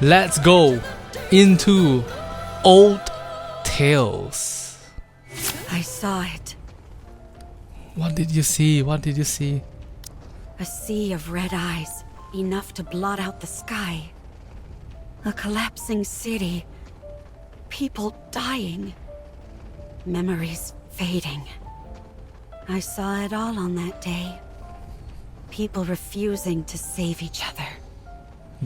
let's go into old tales. I saw it. What did you see? What did you see? A sea of red eyes, enough to blot out the sky. A collapsing city. People dying. Memories fading. I saw it all on that day. People refusing to save each other.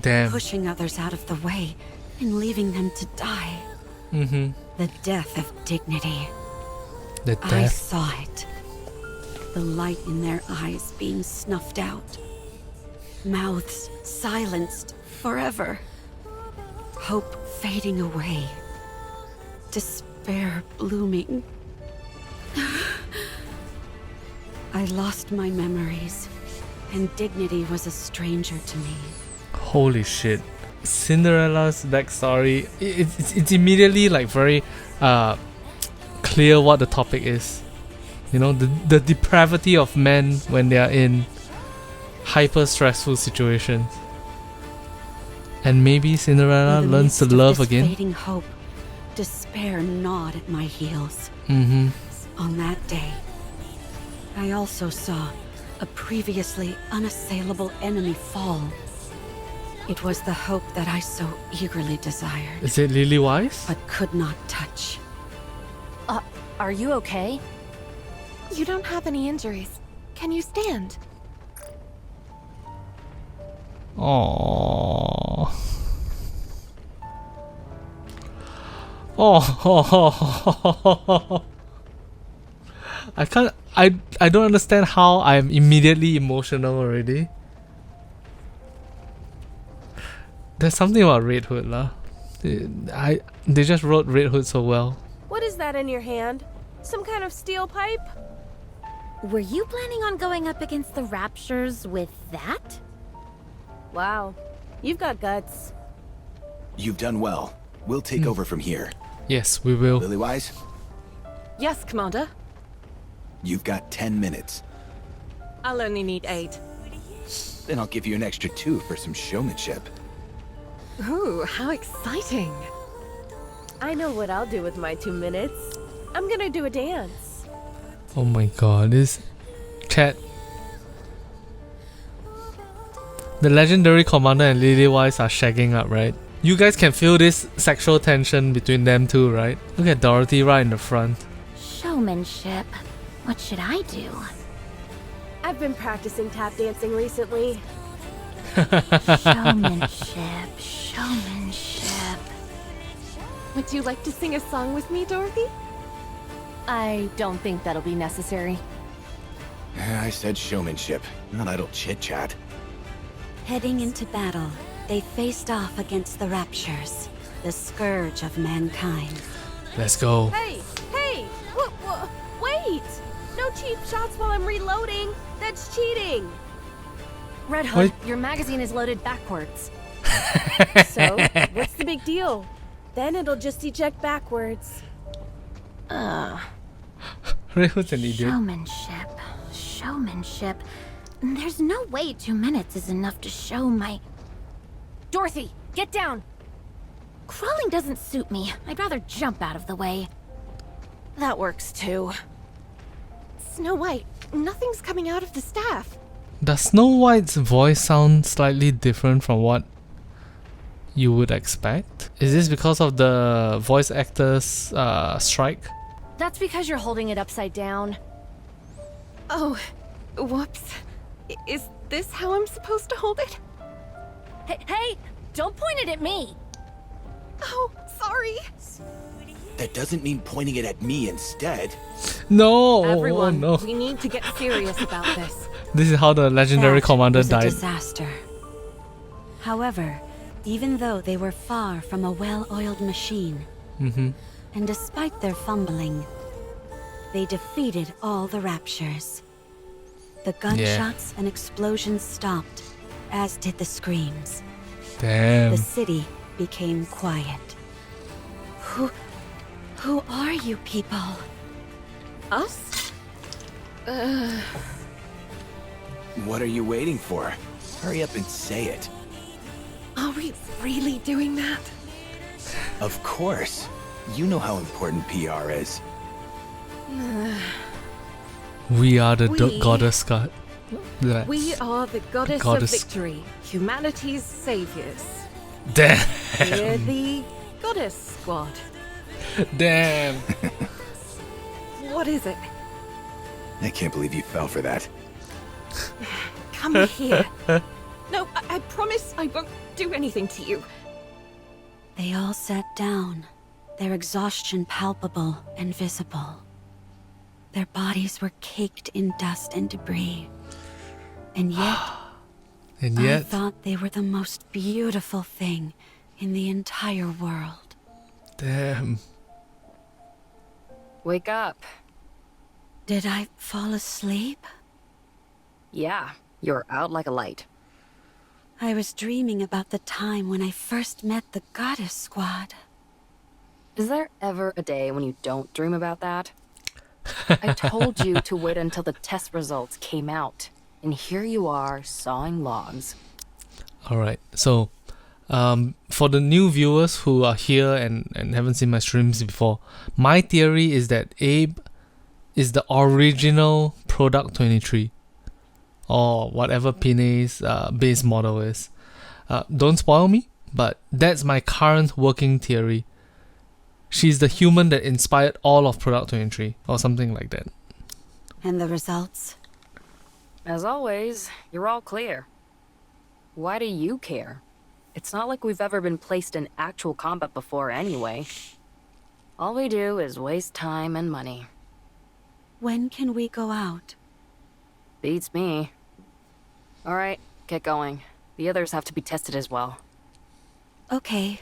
Damn. Pushing others out of the way and leaving them to die. The death of dignity. The I death. saw it. The light in their eyes being snuffed out. Mouths silenced forever. Hope fading away. Despair blooming. I lost my memories, and dignity was a stranger to me. Holy shit. Cinderella's backstory, it's immediately like very clear what the topic is. You know, the depravity of men when they are in hyper stressful situations. And maybe Cinderella learns to love again. Fading hope, despair gnawed at my heels. On that day, I also saw a previously unassailable enemy fall. It was the hope that I so eagerly desired. Is it Lily Wise? But could not touch. Are you okay? You don't have any injuries. Can you stand? Aww. Oh. I don't understand how I'm immediately emotional already. There's something about Red Hood lah. They just wrote Red Hood so well. What is that in your hand? Some kind of steel pipe? Were you planning on going up against the Raptures with that? Wow, you've got guts. You've done well. We'll take over from here. Yes, we will. Lily-wise, Yes, Commander. you've got 10 minutes. I'll only need 8. Then I'll give you an extra 2 for some showmanship. Ooh, how exciting. I know what I'll do with my 2 minutes. I'm gonna do a dance. Oh my god, this chat. The legendary commander and Lily Wise are shagging up, right? You guys can feel this sexual tension between them too, right? Look at Dorothy right in the front. Showmanship. What should I do? I've been practicing tap dancing recently. Showmanship. Showmanship. Would you like to sing a song with me, Dorothy? I don't think that'll be necessary. I said showmanship, not idle chit-chat. Heading into battle, they faced off against the Raptures, the scourge of mankind. Let's go. Hey! Wait! No cheap shots while I'm reloading! That's cheating! Red Hood, What? your magazine is loaded backwards. So, what's the big deal? Then it'll just eject backwards. Red Hood's an idiot. Showmanship. Showmanship. There's no way 2 minutes is enough to show my... Dorothy, get down! Crawling doesn't suit me. I'd rather jump out of the way. That works too. Snow White, nothing's coming out of the staff. Does Snow White's voice sound slightly different from what you would expect? Is this because of the voice actors strike? That's because you're holding it upside down. Oh, whoops. Is this how I'm supposed to hold it? Hey! Don't point it at me! Oh, sorry. That doesn't mean pointing it at me instead. No! Everyone, Oh, no. we need to get serious about this. This is how the legendary That commander was a died. disaster. However, even though they were far from a well-oiled machine, and despite their fumbling, they defeated all the Raptures. The gunshots and explosions stopped, as did the screams. Damn. The city became quiet. Who are you people? Us? What are you waiting for? Hurry up and say it. Are we really doing that? Of course. You know how important PR is. We are the We- goddess god. We are the goddess goddess. of victory, humanity's saviors. Damn. We're the goddess squad. Damn. What is it? I can't believe you fell for that. Come here. No, I promise I won't do anything to you. They all sat down, their exhaustion palpable and visible. Their bodies were caked in dust and debris. And yet, And I yet, thought they were the most beautiful thing in the entire world. damn. Wake up. Did I fall asleep? Yeah, you're out like a light. I was dreaming about the time when I first met the goddess squad. Is there ever a day when you don't dream about that? I told you to wait until the test results came out. And here you are, sawing logs. Alright, so for the new viewers who are here and haven't seen my streams before, my theory is that Abe is the original Product 23. Or whatever Pine's base model is. Don't spoil me, but that's my current working theory. She's the human that inspired all of Product 23, or something like that. And the results? As always, you're all clear. Why do you care? It's not like we've ever been placed in actual combat before anyway. All we do is waste time and money. When can we go out? Beats me. Alright, get going. The others have to be tested as well. Okay.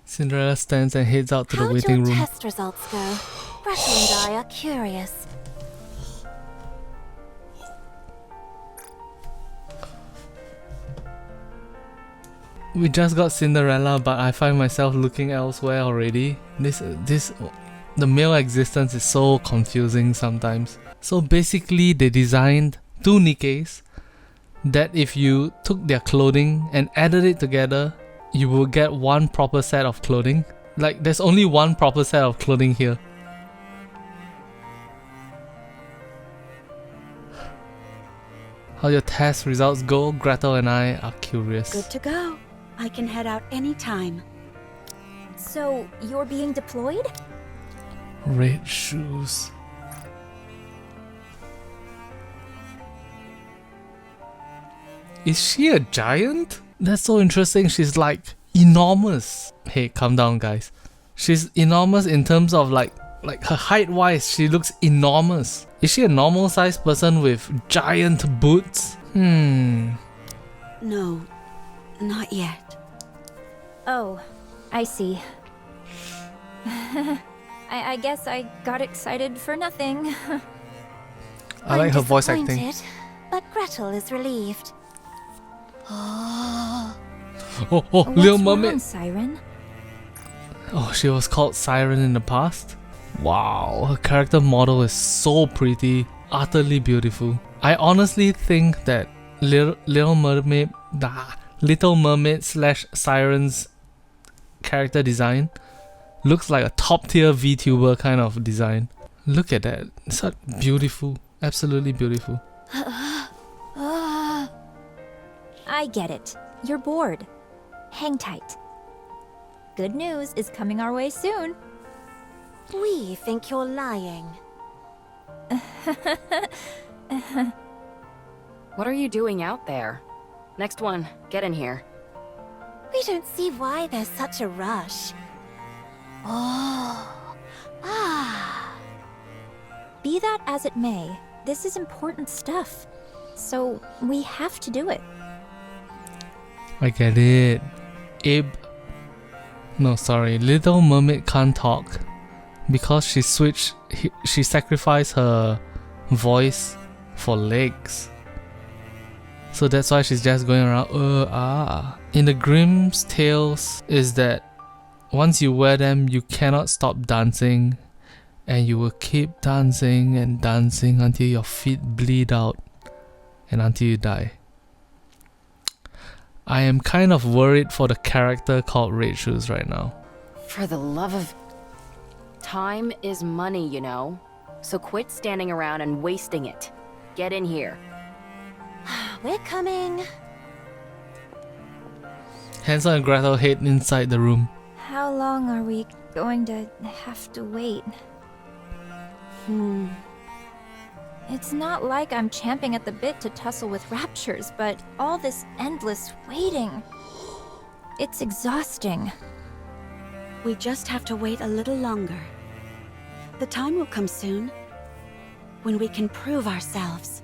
Cinderella stands and heads out to the How'd waiting your room. test results go? Gretel and I are curious. We just got Cinderella, but I find myself looking elsewhere already. The male existence is so confusing sometimes. So basically, they designed two Nikkes that if you took their clothing and added it together, you will get one proper set of clothing. Like, there's only one proper set of clothing here. How your test results go, Gretel and I are curious. Good to go. I can head out anytime. So, you're being deployed? Red shoes. Is she a giant? That's so interesting. She's like enormous. Hey, calm down, guys. She's enormous in terms of like her height wise, she looks enormous. Is she a normal sized person with giant boots? No, not yet. Oh, I see. I guess I got excited for nothing. I like her I'm voice acting. disappointed, but Gretel is relieved. Oh, What's Little wrong, Mermaid. Siren? Oh, she was called Siren in the past? Wow, her character model is so pretty, utterly beautiful. I honestly think that Little Mermaid slash Siren's character design looks like a top tier VTuber kind of design. Look at that, it's such beautiful, absolutely beautiful. I get it. You're bored. Hang tight. Good news is coming our way soon. We think you're lying. What are you doing out there? Next one, get in here. We don't see why there's such a rush. Be that as it may, this is important stuff. So we have to do it. I get it. Little Mermaid can't talk because she sacrificed her voice for legs. So that's why she's just going around, In the Grimm's tales is that once you wear them, you cannot stop dancing, and you will keep dancing and dancing until your feet bleed out and until you die. I am kind of worried for the character called Raptures right now. For the love of... Time is money, you know? So quit standing around and wasting it. Get in here. We're coming. Hansel and Gretel head inside the room. How long are we going to have to wait? It's not like I'm champing at the bit to tussle with Raptures, but all this endless waiting... It's exhausting. We just have to wait a little longer. The time will come soon, when we can prove ourselves.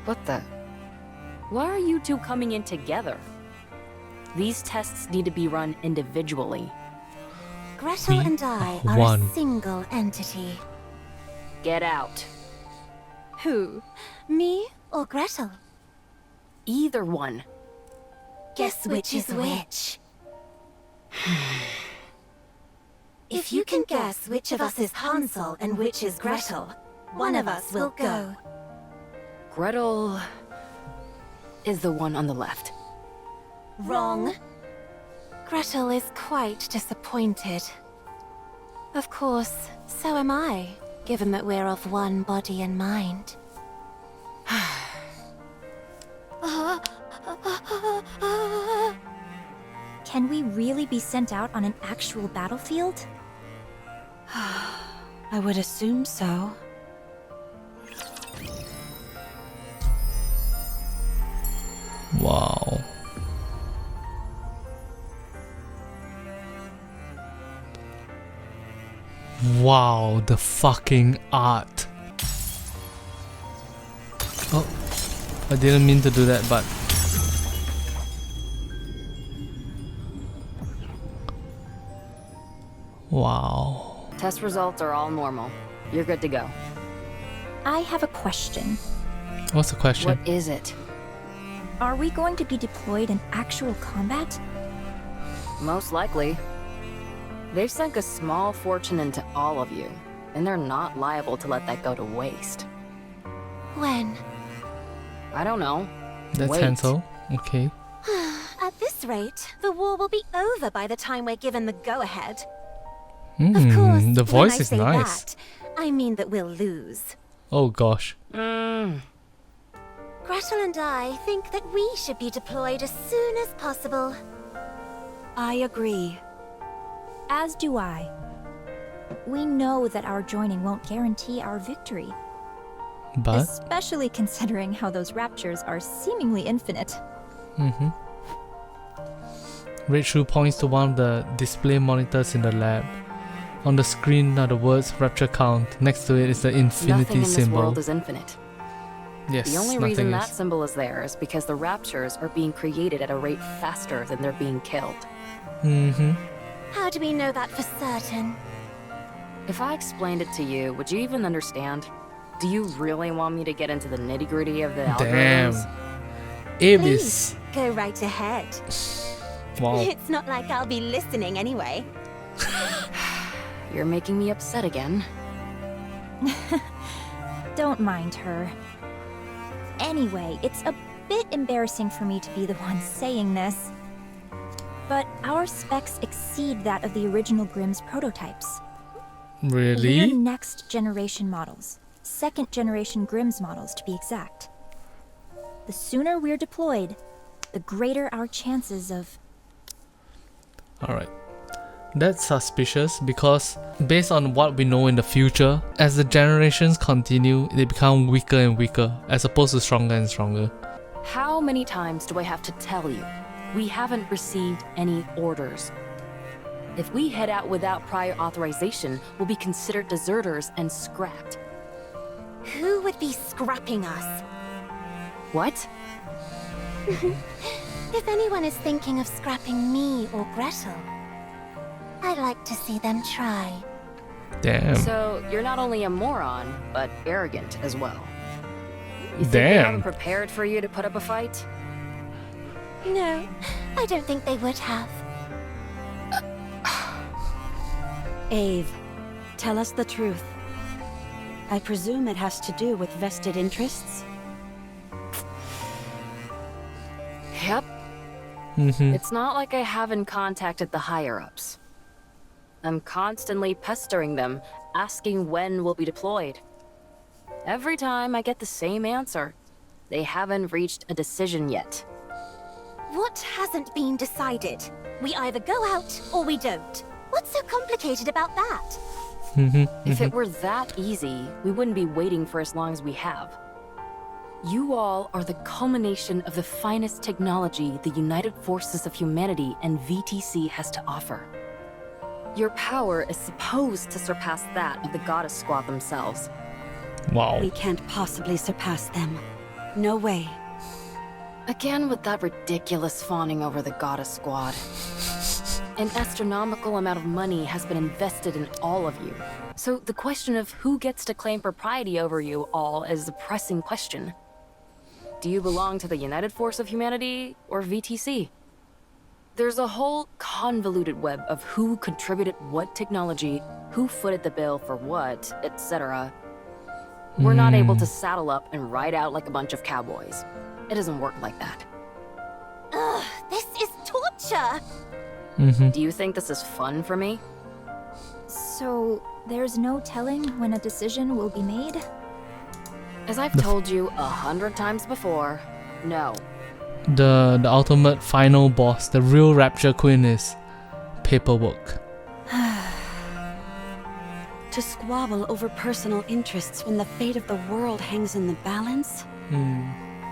What the... Why are you two coming in together? These tests need to be run individually. Gretel We and I are are one. a single entity. Get out. Who? Me or Gretel? Either one. Guess which is which. If you can guess which of us is Hansel and which is Gretel, one of us will go. Gretel... is the one on the left. Wrong. Gretel is quite disappointed. Of course, so am I, given that we're of one body and mind. Can we really be sent out on an actual battlefield? I would assume so. Wow. Wow, the fucking art. Oh, I didn't mean to do that, but... Wow. Test results are all normal. You're good to go. I have a question. What's the question? What is it? Are we going to be deployed in actual combat? Most likely. They've sunk a small fortune into all of you, and they're not liable to let that go to waste. When? I don't know. That's Wait. Hansel. Okay. At this rate, the war will be over by the time we're given the go-ahead. Hmm, Of course, the when voice I is say nice. that, I mean that we'll lose. Oh gosh. Gretel and I think that we should be deployed as soon as possible. I agree. As do I. We know that our joining won't guarantee our victory, But... especially considering how those Raptures are seemingly infinite. Rachel points to one of the display monitors in the lab. On the screen are the words Rapture Count. Next to it is the Nothing infinity in this symbol. world is infinite. Yes, The only nothing reason that is. symbol is there is because the Raptures are being created at a rate faster than they're being killed. How do we know that for certain? If I explained it to you, would you even understand? Do you really want me to get into the nitty-gritty of the Damn. algorithms? Ibis. Go right ahead. Wow. It's not like I'll be listening anyway. You're making me upset again. Don't mind her. Anyway, it's a bit embarrassing for me to be the one saying this, but our specs exceed that of the original Grimm's prototypes. We're Really? next generation models. Second generation Grimm's models, to be exact. The sooner we're deployed, the greater our chances of... Alright. That's suspicious because based on what we know in the future, as the generations continue, they become weaker and weaker as opposed to stronger and stronger. How many times do I have to tell you? We haven't received any orders. If we head out without prior authorization, we'll be considered deserters and scrapped. Who would be scrapping us? What? If anyone is thinking of scrapping me or Gretel, I'd like to see them try. Damn. So, you're not only a moron, but arrogant as well. You think they Damn. haven't prepared for you to put up a fight? No, I don't think they would have. Ave, tell us the truth. I presume it has to do with vested interests? Yep. It's not like I haven't contacted the higher-ups. I'm constantly pestering them, asking when we'll be deployed. Every time I get the same answer. They haven't reached a decision yet. What hasn't been decided? We either go out or we don't. What's so complicated about that? If it were that easy, we wouldn't be waiting for as long as we have. You all are the culmination of the finest technology the United Forces of Humanity and VTC has to offer. Your power is supposed to surpass that of the Goddess Squad themselves. Wow. We can't possibly surpass them. No way. Again with that ridiculous fawning over the Goddess Squad. An astronomical amount of money has been invested in all of you. So the question of who gets to claim propriety over you all is a pressing question. Do you belong to the United Force of Humanity or VTC? There's a whole convoluted web of who contributed what technology, who footed the bill for what, etc. We're not able to saddle up and ride out like a bunch of cowboys. It doesn't work like that. Ugh, this is torture! Do you think this is fun for me? So, there's no telling when a decision will be made? As I've told you 100 times before, no. The ultimate final boss, the real Rapture Queen, is paperwork. To squabble over personal interests when the fate of the world hangs in the balance?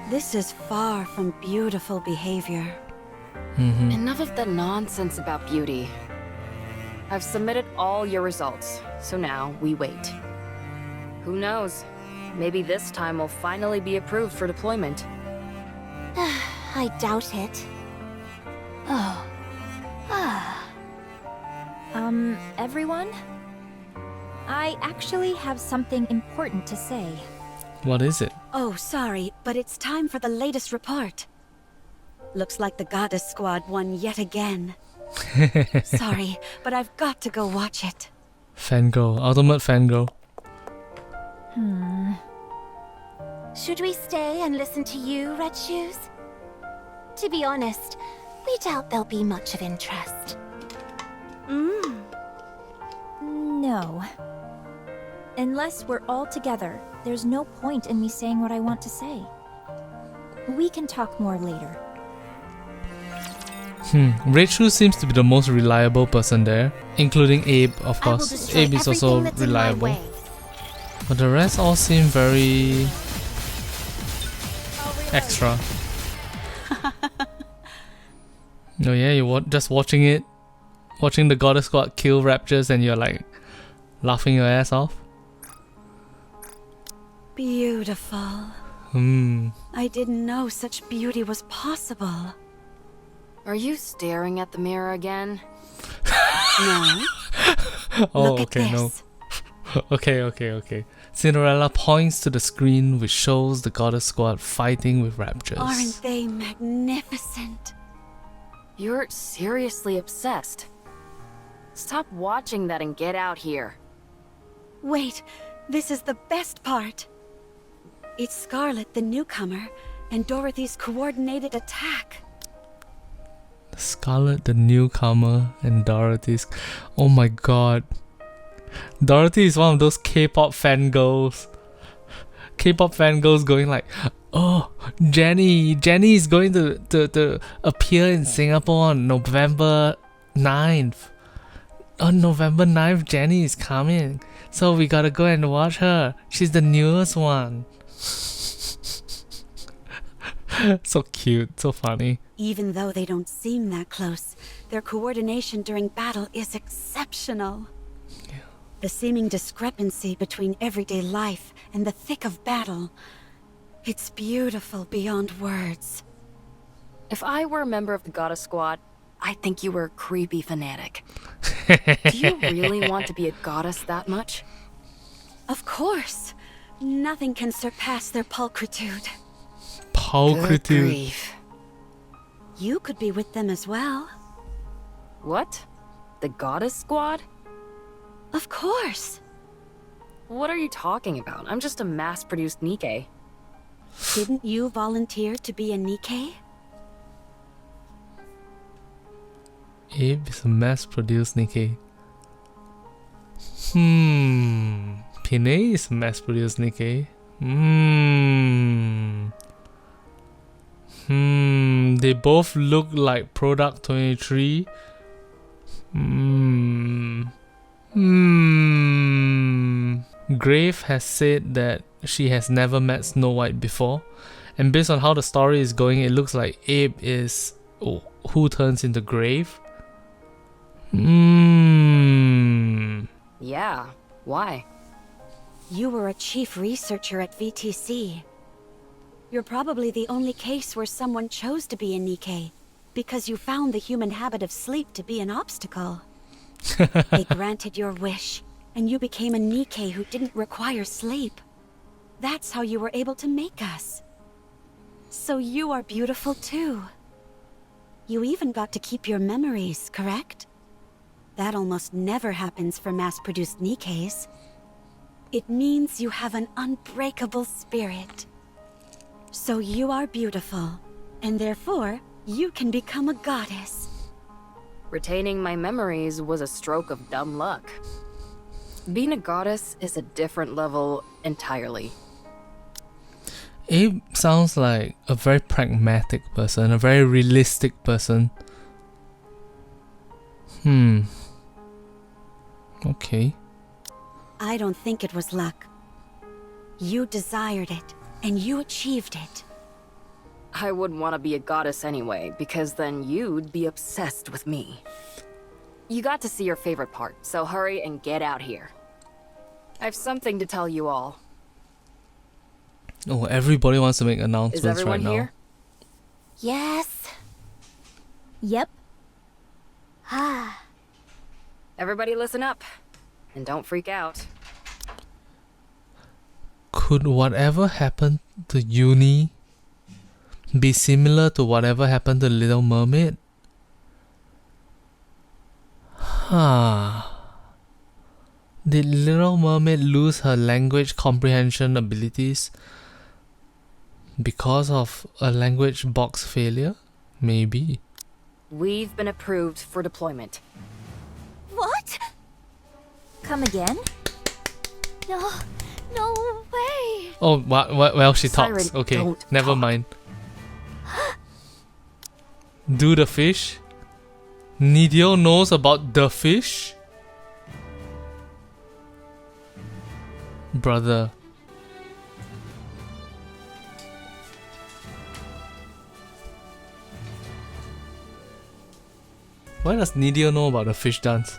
This is far from beautiful behavior. Enough of the nonsense about beauty. I've submitted all your results, so now we wait. Who knows? Maybe this time we'll finally be approved for deployment. I doubt it. Oh. Everyone? I actually have something important to say. What is it? Oh, sorry, but it's time for the latest report. Looks like the Goddess Squad won yet again. Sorry, but I've got to go watch it. Fangirl, ultimate fangirl. Should we stay and listen to you, Red Shoes? To be honest, we doubt there'll be much of interest. No. Unless we're all together, there's no point in me saying what I want to say. We can talk more later. Rachel seems to be the most reliable person there, including Abe, of I will course. destroy Abe is also everything that's in my reliable. way. But the rest all seem very extra. Oh yeah, you're just watching the Goddess Squad kill Raptures and you're like laughing your ass off. Beautiful. I didn't know such beauty was possible. Are you staring at the mirror again? No. Oh, Look at okay, no. this. Okay. Cinderella points to the screen which shows the Goddess Squad fighting with Raptures. Aren't they magnificent? You're seriously obsessed. Stop watching that and get out here. Wait, this is the best part. It's Scarlet, the newcomer, and Dorothy's coordinated attack. Scarlet, the newcomer, and Dorothy's. Oh my god. Dorothy is one of those K-pop fangirls. K-pop fangirls going like, oh, Jenny is going to appear in Singapore on November 9th. On November 9th, Jenny is coming. So we gotta go and watch her. She's the newest one. So cute, so funny. Even though they don't seem that close, their coordination during battle is exceptional. Yeah. The seeming discrepancy between everyday life and the thick of battle, it's beautiful beyond words. If I were a member of the Goddess Squad, I'd think you were a creepy fanatic. Do you really want to be a goddess that much? Of course. Nothing can surpass their pulchritude. Good grief. You could be with them as well. What? The Goddess Squad? Of course. What are you talking about? I'm just a mass-produced Nikke. Didn't you volunteer to be a Nikke? Abe is a mass-produced Nikke. Pinay is a mass-produced Nikke. They both look like Product 23. Grave has said that she has never met Snow White before, and based on how the story is going, it looks like Abe is who turns into Grave. Yeah, why? You were a chief researcher at VTC. You're probably the only case where someone chose to be a Nikke, because you found the human habit of sleep to be an obstacle. They granted your wish, and you became a Nikke who didn't require sleep. That's how you were able to make us. So you are beautiful too. You even got to keep your memories, correct? That almost never happens for mass-produced Nikkes. It means you have an unbreakable spirit. So you are beautiful, and therefore, you can become a goddess. Retaining my memories was a stroke of dumb luck. Being a goddess is a different level entirely. Abe sounds like a very pragmatic person, a very realistic person. Okay. I don't think it was luck. You desired it, and you achieved it. I wouldn't want to be a goddess anyway, because then you'd be obsessed with me. You got to see your favorite part, so hurry and get out here. I have something to tell you all. Oh, everybody wants to make announcements Is everyone right now. here? Yes. Yep. Everybody listen up. And don't freak out. Could whatever happened to Uni be similar to whatever happened to Little Mermaid? Did Little Mermaid lose her language comprehension abilities because of a language box failure? Maybe. We've been approved for deployment. What? Come again? No way. Oh, well, she talks. Siren, Okay, don't never talk. mind. Do the fish? Nidio knows about the fish? Brother. Why does Nidio know about the fish dance?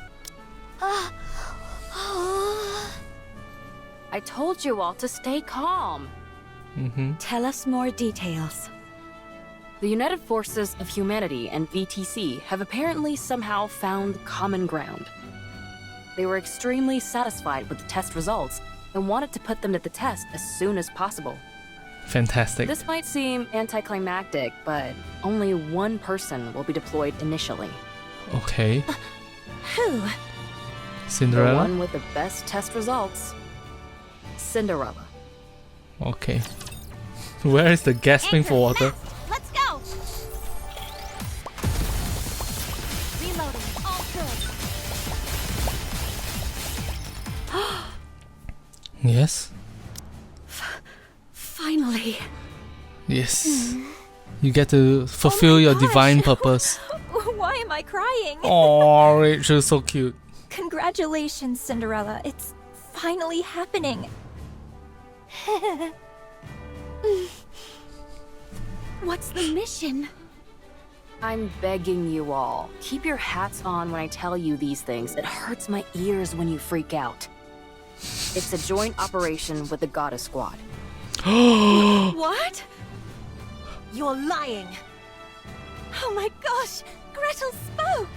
I told you all to stay calm. Tell us more details. The United Forces of Humanity and VTC have apparently somehow found common ground. They were extremely satisfied with the test results and wanted to put them to the test as soon as possible. Fantastic. This might seem anticlimactic, but only one person will be deployed initially. Okay. Who? The Cinderella? one with the best test results. Cinderella. Okay. Where is the gasping for water? Let's go. Reloading. All good. Yes. Finally. Yes. You get to fulfill your divine purpose. Why am I crying? Oh, Rachel's so cute. Congratulations, Cinderella. It's finally happening. What's the mission? I'm begging you all, keep your hats on when I tell you these things. It hurts my ears when you freak out. It's a joint operation with the Goddess Squad. What? You're lying. Oh my gosh! Gretel spoke!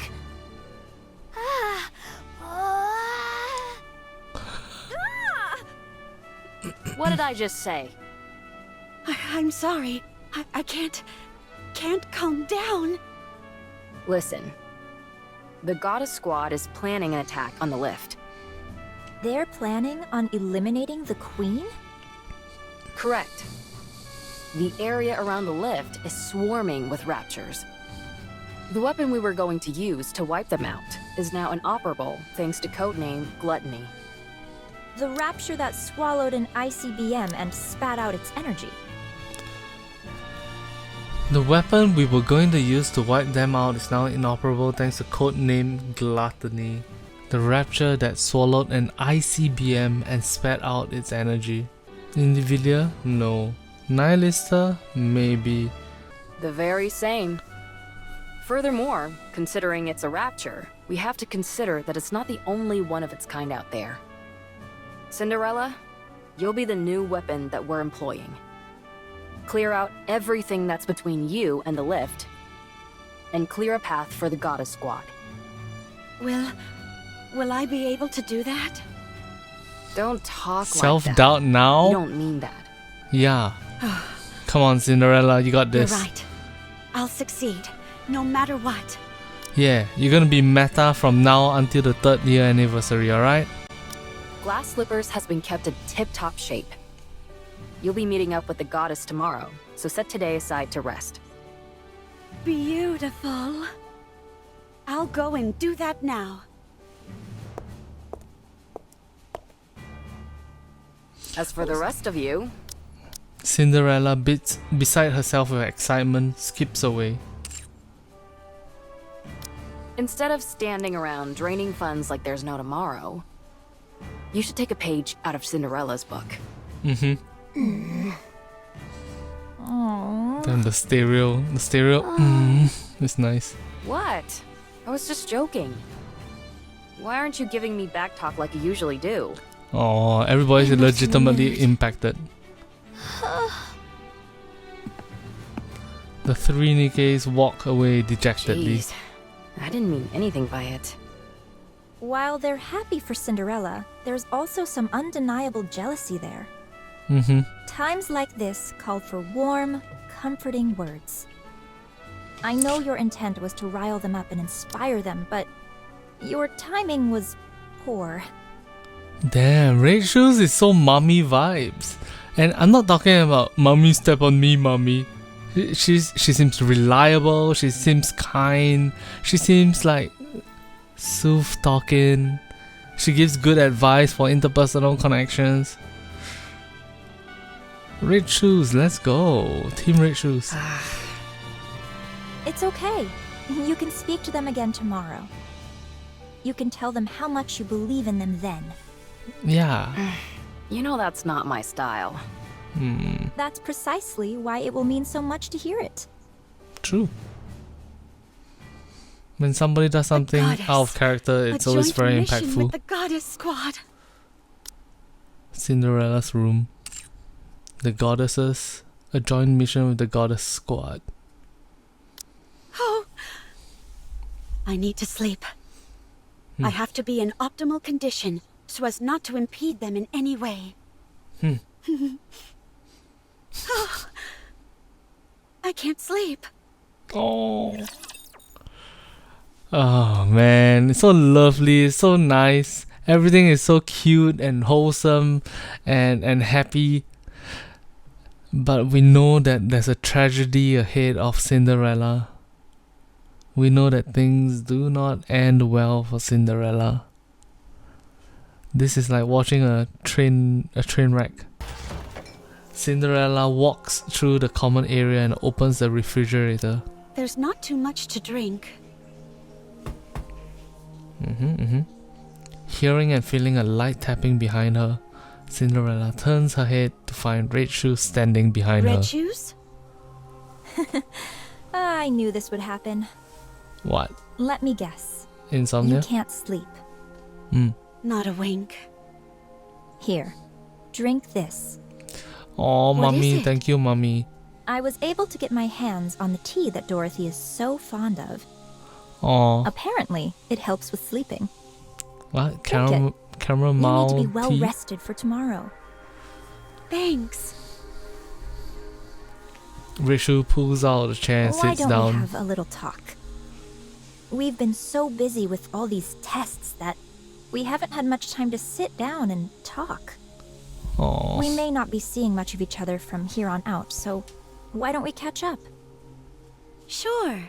What did I just say? I'm sorry. I can't calm down. Listen. The Goddess Squad is planning an attack on the lift. They're planning on eliminating the Queen? Correct. The area around the lift is swarming with Raptures. The weapon we were going to use to wipe them out is now inoperable thanks to codename Gluttony. The rapture that swallowed an ICBM and spat out its energy. The weapon we were going to use to wipe them out is now inoperable thanks to codename Gluttony. The rapture that swallowed an ICBM and spat out its energy. Individual? No. Nihilista? Maybe. The very same. Furthermore, considering it's a rapture, we have to consider that it's not the only one of its kind out there. Cinderella, you'll be the new weapon that we're employing. Clear out everything that's between you and the lift, and clear a path for the goddess squad. Will I be able to do that? Don't talk Self-doubt like that. now? You don't mean that. Yeah. Come on, Cinderella, you got this. You're right. I'll succeed, no matter what. Yeah, you're gonna be meta from now until the 3rd year anniversary, alright? Glass Slippers has been kept in tip-top shape. You'll be meeting up with the goddess tomorrow, so set today aside to rest. Beautiful. I'll go and do that now. As for the rest of you, Cinderella, beside herself with excitement, skips away. instead of standing around draining funds like there's no tomorrow, you should take a page out of Cinderella's book. Then the stereo, it's nice. What? I was just joking. Why aren't you giving me back talk like you usually do? Oh, everybody's legitimately impacted. The three Nikkes walk away dejectedly. Jeez, I didn't mean anything by it. While they're happy for Cinderella, there's also some undeniable jealousy there. Times like this called for warm, comforting words. I know your intent was to rile them up and inspire them, but your timing was poor. Damn, Red Shoes is so mommy vibes. And I'm not talking about mommy step on me, mommy. She seems reliable, she seems kind, she seems like sooth talking. She gives good advice for interpersonal connections. Red Shoes, let's go. Team Red Shoes. It's okay. You can speak to them again tomorrow. You can tell them how much you believe in them then. Yeah. You know that's not my style. That's precisely why it will mean so much to hear it. True. When somebody does something out of character, it's always very impactful. With the goddess squad. Cinderella's room. The goddesses. A joint mission with the goddess squad. Oh, I need to sleep. I have to be in optimal condition so as not to impede them in any way. I can't sleep. Oh man, it's so lovely, it's so nice. Everything is so cute and wholesome and happy. But we know that there's a tragedy ahead of Cinderella. We know that things do not end well for Cinderella. This is like watching a train wreck. Cinderella walks through the common area and opens the refrigerator. There's not too much to drink. Hearing and feeling a light tapping behind her, Cinderella turns her head to find Red Shoes standing behind her. Red Shoes? I knew this would happen. What? Let me guess. Insomnia? You can't sleep. Not a wink. Here, drink this. Oh, What mommy, is it? thank you, mommy. I was able to get my hands on the tea that Dorothy is so fond of. Oh, Apparently, it helps with sleeping. what? Drink it. Caramel You need to be well tea? rested for tomorrow. Thanks. Red Shoes pulls out the chair and Why sits don't down. we have a little talk? We've been so busy with all these tests that we haven't had much time to sit down and talk. Oh, We may not be seeing much of each other from here on out, so why don't we catch up? Sure.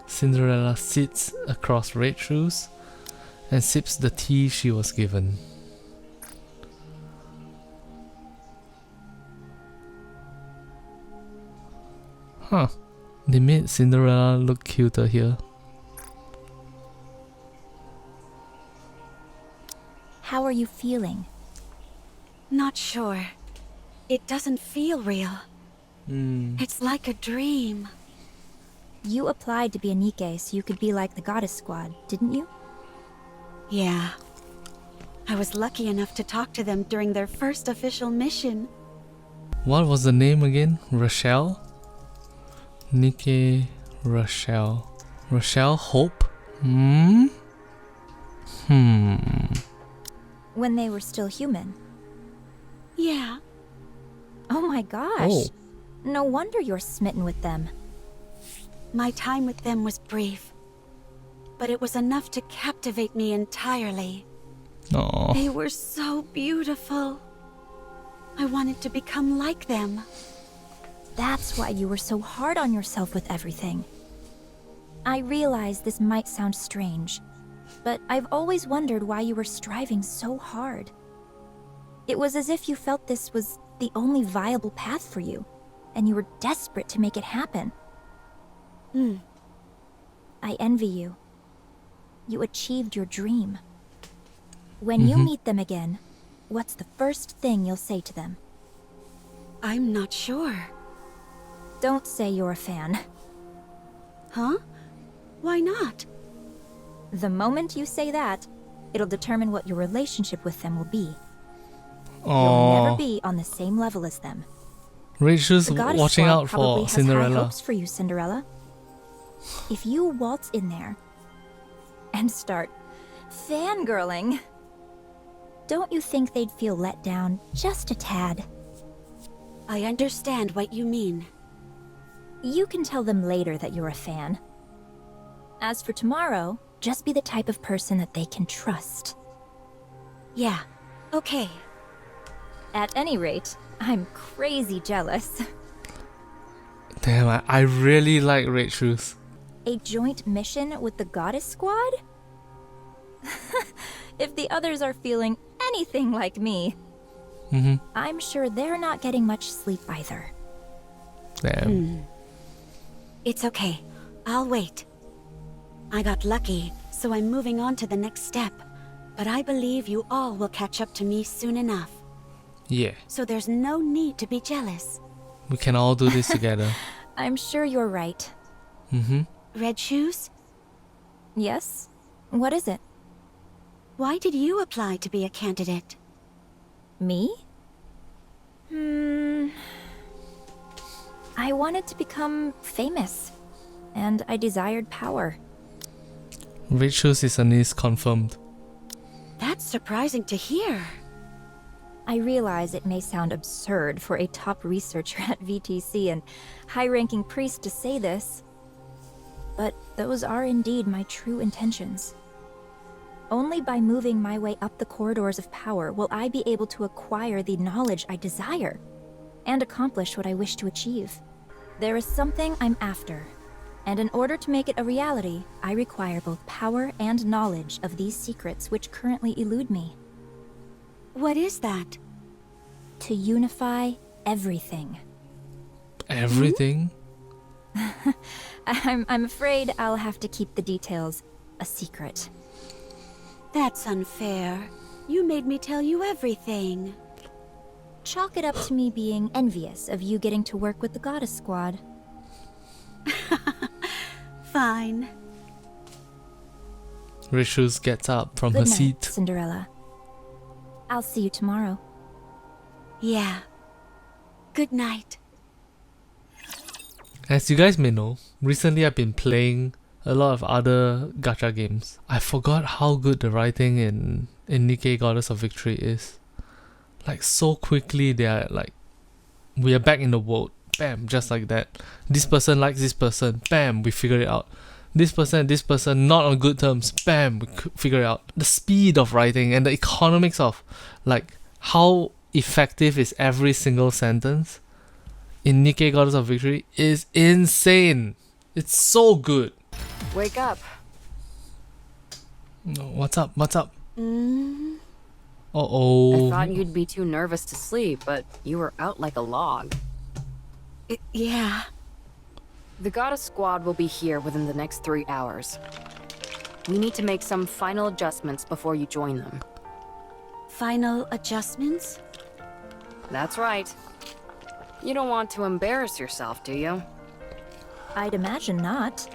Cinderella sits across red shoes and sips the tea she was given. Huh. They made Cinderella look cuter here. How are you feeling? Not sure. It doesn't feel real. It's like a dream. You applied to be a Nikke so you could be like the goddess squad, didn't you? Yeah. I was lucky enough to talk to them during their first official mission. What was the name again? Rochelle? Nikke Rochelle. Rochelle Hope? When they were still human. Yeah. Oh my gosh. Oh. No wonder you're smitten with them. My time with them was brief, but it was enough to captivate me entirely. Aww. They were so beautiful. I wanted to become like them. That's why you were so hard on yourself with everything. I realize this might sound strange, but I've always wondered why you were striving so hard. It was as if you felt this was the only viable path for you, and you were desperate to make it happen. I envy you. You achieved your dream. When you meet them again, what's the first thing you'll say to them? I'm not sure. Don't say you're a fan. Huh? Why not? The moment you say that, it'll determine what your relationship with them will be. You'll never be on the same level as them. Rachel's The goddess watching squad out probably for has high Cinderella. hopes for you, Cinderella. If you waltz in there and start fangirling, don't you think they'd feel let down just a tad? I understand what you mean. You can tell them later that you're a fan. As for tomorrow, just be the type of person that they can trust. Yeah, okay. At any rate, I'm crazy jealous. Damn, I really like Red Shoes. A joint mission with the goddess squad? If the others are feeling anything like me, I'm sure they're not getting much sleep either. Damn. It's okay. I'll wait. I got lucky, so I'm moving on to the next step. But I believe you all will catch up to me soon enough. Yeah, So there's no need to be jealous. we can all do this together. I'm sure you're right. Red Shoes? Yes? What is it? Why did you apply to be a candidate? Me? I wanted to become famous, and I desired power. Red Shoes is a niece confirmed. That's surprising to hear. I realize it may sound absurd for a top researcher at VTC and high-ranking priest to say this, but those are indeed my true intentions. Only by moving my way up the corridors of power will I be able to acquire the knowledge I desire and accomplish what I wish to achieve. There is something I'm after, and in order to make it a reality, I require both power and knowledge of these secrets which currently elude me. What is that? To unify everything. Everything? I'm afraid I'll have to keep the details a secret. That's unfair. You made me tell you everything. Chalk it up to me being envious of you getting to work with the goddess squad. Fine. Red Shoes gets up from her Good night, seat. Cinderella. I'll see you tomorrow. Yeah. Good night. As you guys may know, recently I've been playing a lot of other gacha games. I forgot how good the writing in Nikke Goddess of Victory is. Like, so quickly they are like, we are back in the world. Bam, just like that. This person likes this person. Bam, we figure it out. This person and this person not on good terms. Bam, we figure it out. The speed of writing and the economics of like how effective is every single sentence in Nikke Goddess of Victory is insane. It's so good. Wake up. No, what's up? What's up? Mm, I Uh-oh. thought you'd be too nervous to sleep, but you were out like a log. yeah. The goddess squad will be here within the next 3 hours. We need to make some final adjustments before you join them. Final adjustments? That's right. You don't want to embarrass yourself, do you? I'd imagine not.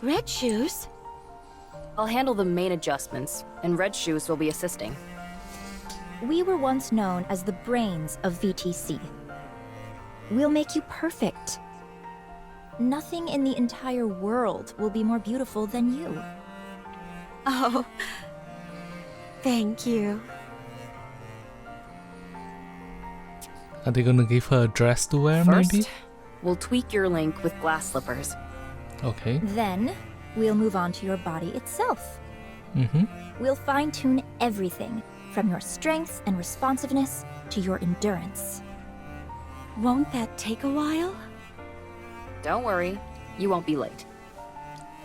Red shoes? I'll handle the main adjustments, and Red Shoes will be assisting. We were once known as the brains of VTC. We'll make you perfect. Nothing in the entire world will be more beautiful than you. Oh, thank you. Are they gonna give her a dress to wear, First, maybe? we'll tweak your link with glass slippers. Okay. Then, we'll move on to your body itself. Mm-hmm. We'll fine-tune everything, from your strength and responsiveness to your endurance. Won't that take a while? Don't worry, you won't be late.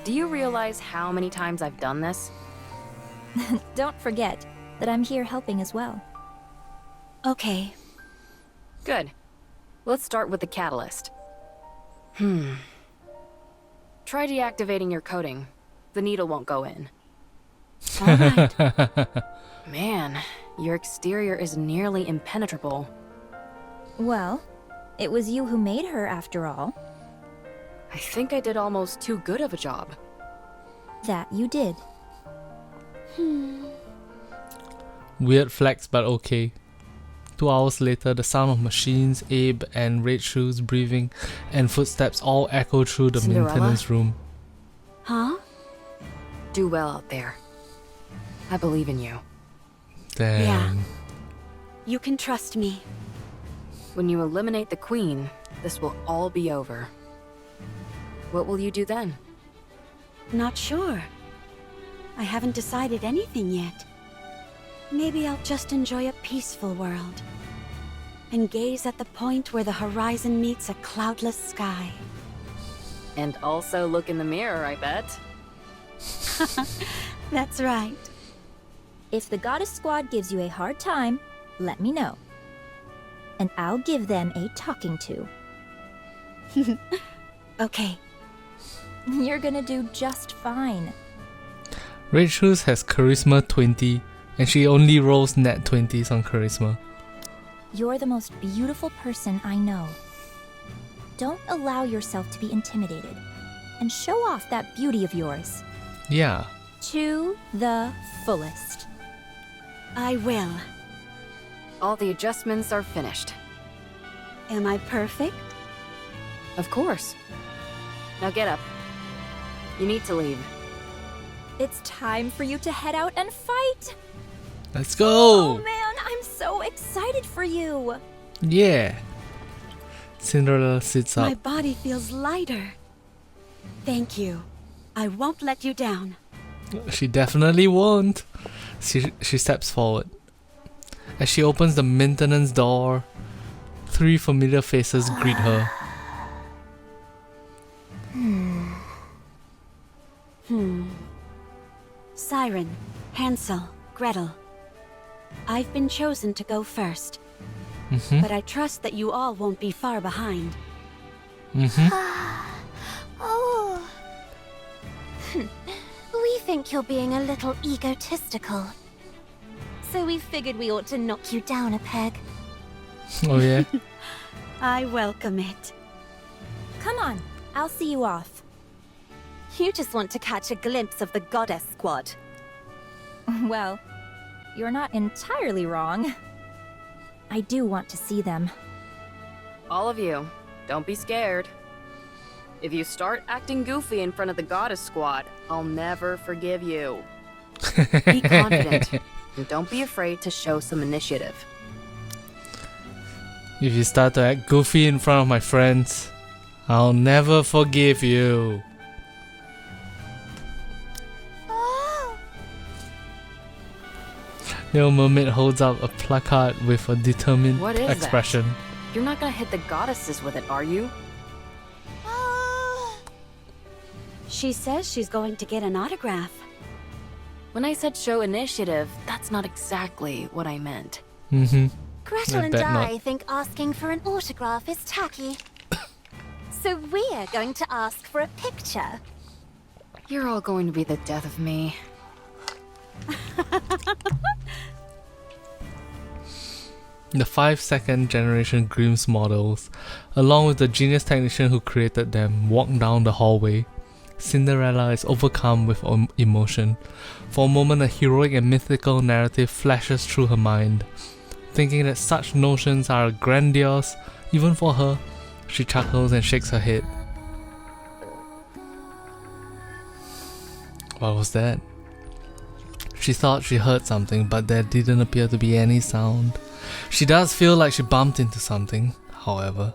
Do you realize how many times I've done this? Don't forget that I'm here helping as well. Okay. Good. Let's start with the catalyst. Try deactivating your coating. The needle won't go in. All right. Man, your exterior is nearly impenetrable. Well, it was you who made her after all. I think I did almost too good of a job. That you did. Weird flex, but okay. 2 hours later, the sound of machines, Abe, and Red Shoes breathing and footsteps all echo through the Cinderella? maintenance room. Huh? Do well out there. I believe in you. Damn. Yeah. You can trust me. When you eliminate the queen, this will all be over. What will you do then? Not sure. I haven't decided anything yet. Maybe I'll just enjoy a peaceful world. And gaze at the point where the horizon meets a cloudless sky. And also look in the mirror, I bet. That's right. If the Goddess Squad gives you a hard time, let me know. And I'll give them a talking to. Okay. You're gonna do just fine. Red Shoes has charisma 20, and she only rolls net 20s on charisma. You're the most beautiful person I know. Don't allow yourself to be intimidated. And show off that beauty of yours. Yeah. To the fullest. I will. All the adjustments are finished. Am I perfect? Of course. Now get up. You need to leave. It's time for you to head out and fight! Let's Oh go! man, I'm so excited for you! Yeah. Cinderella sits My up. body feels lighter. Thank you. I won't let you down. She definitely won't. She steps forward. As she opens the maintenance door, 3 familiar faces greet her. Siren, Hansel, Gretel. I've been chosen to go first, but I trust that you all won't be far behind. Oh. We think you're being a little egotistical. So we figured we ought to knock you down a peg. Oh yeah? I welcome it. Come on, I'll see you off. You just want to catch a glimpse of the Goddess Squad. Well, you're not entirely wrong. I do want to see them. All of you, don't be scared. If you start acting goofy in front of the Goddess Squad, I'll never forgive you. Be confident, and don't be afraid to show some initiative. If you start to act goofy in front of my friends, I'll never forgive you. Little Mermaid holds up a placard with a determined What is that? expression. You're not gonna hit the goddesses with it, are you? She says she's going to get an autograph. When I said show initiative, that's not exactly what I meant. Gretel I and bet I not. think asking for an autograph is tacky. So we're going to ask for a picture. You're all going to be the death of me. The 5-second generation Grimm's models, along with the genius technician who created them, walk down the hallway. Cinderella is overcome with emotion. For a moment, a heroic and mythical narrative flashes through her mind. Thinking that such notions are grandiose, even for her, she chuckles and shakes her head. What was that? She thought she heard something, but there didn't appear to be any sound. She does feel like she bumped into something, however,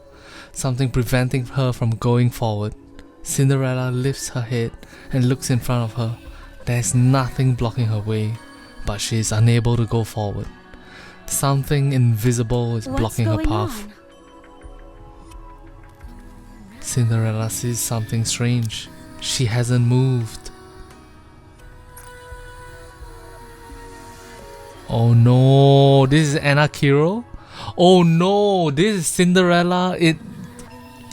something preventing her from going forward. Cinderella lifts her head and looks in front of her. There is nothing blocking her way, but she is unable to go forward. Something invisible is blocking her path. On? Cinderella sees something strange. She hasn't moved. Oh no, this is Anachiro? Oh no, this is Cinderella. It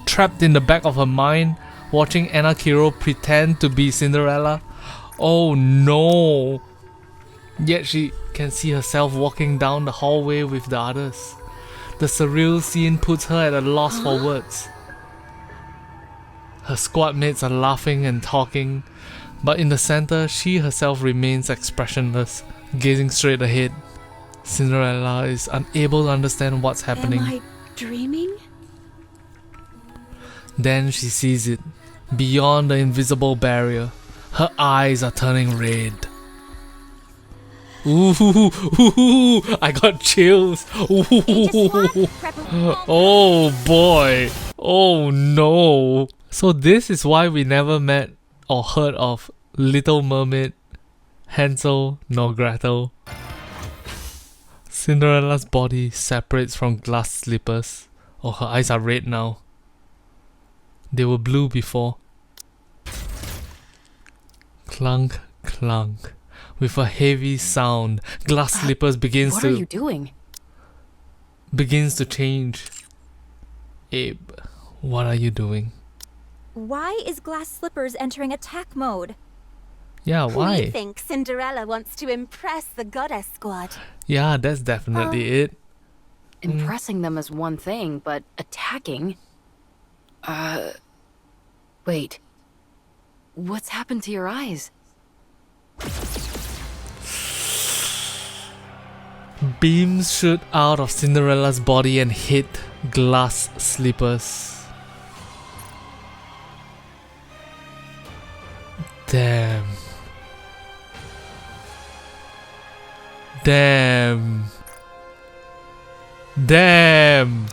trapped in the back of her mind, watching Anachiro pretend to be Cinderella. Oh no. Yet she can see herself walking down the hallway with the others. The surreal scene puts her at a loss for words. Her squad mates are laughing and talking, but in the center, she herself remains expressionless, gazing straight ahead. Cinderella is unable to understand what's happening. Am I dreaming? Then she sees it. Beyond the invisible barrier, her eyes are turning red. Ooh, I got chills. Ooh. Oh boy. Oh no. So this is why we never met or heard of Little Mermaid, Hansel, nor Gretel. Cinderella's body separates from glass slippers. Oh, her eyes are red now. They were blue before. Clunk, clunk. With a heavy sound, glass slippers begins What are you doing? to change. Abe, what are you doing? Why is glass slippers entering attack mode? Yeah, We why? think Cinderella wants to impress the goddess squad. Yeah, that's definitely it. Impressing them is one thing, but attacking? Wait. What's happened to your eyes? Beams shoot out of Cinderella's body and hit glass slippers. Damn. Damn. Damn.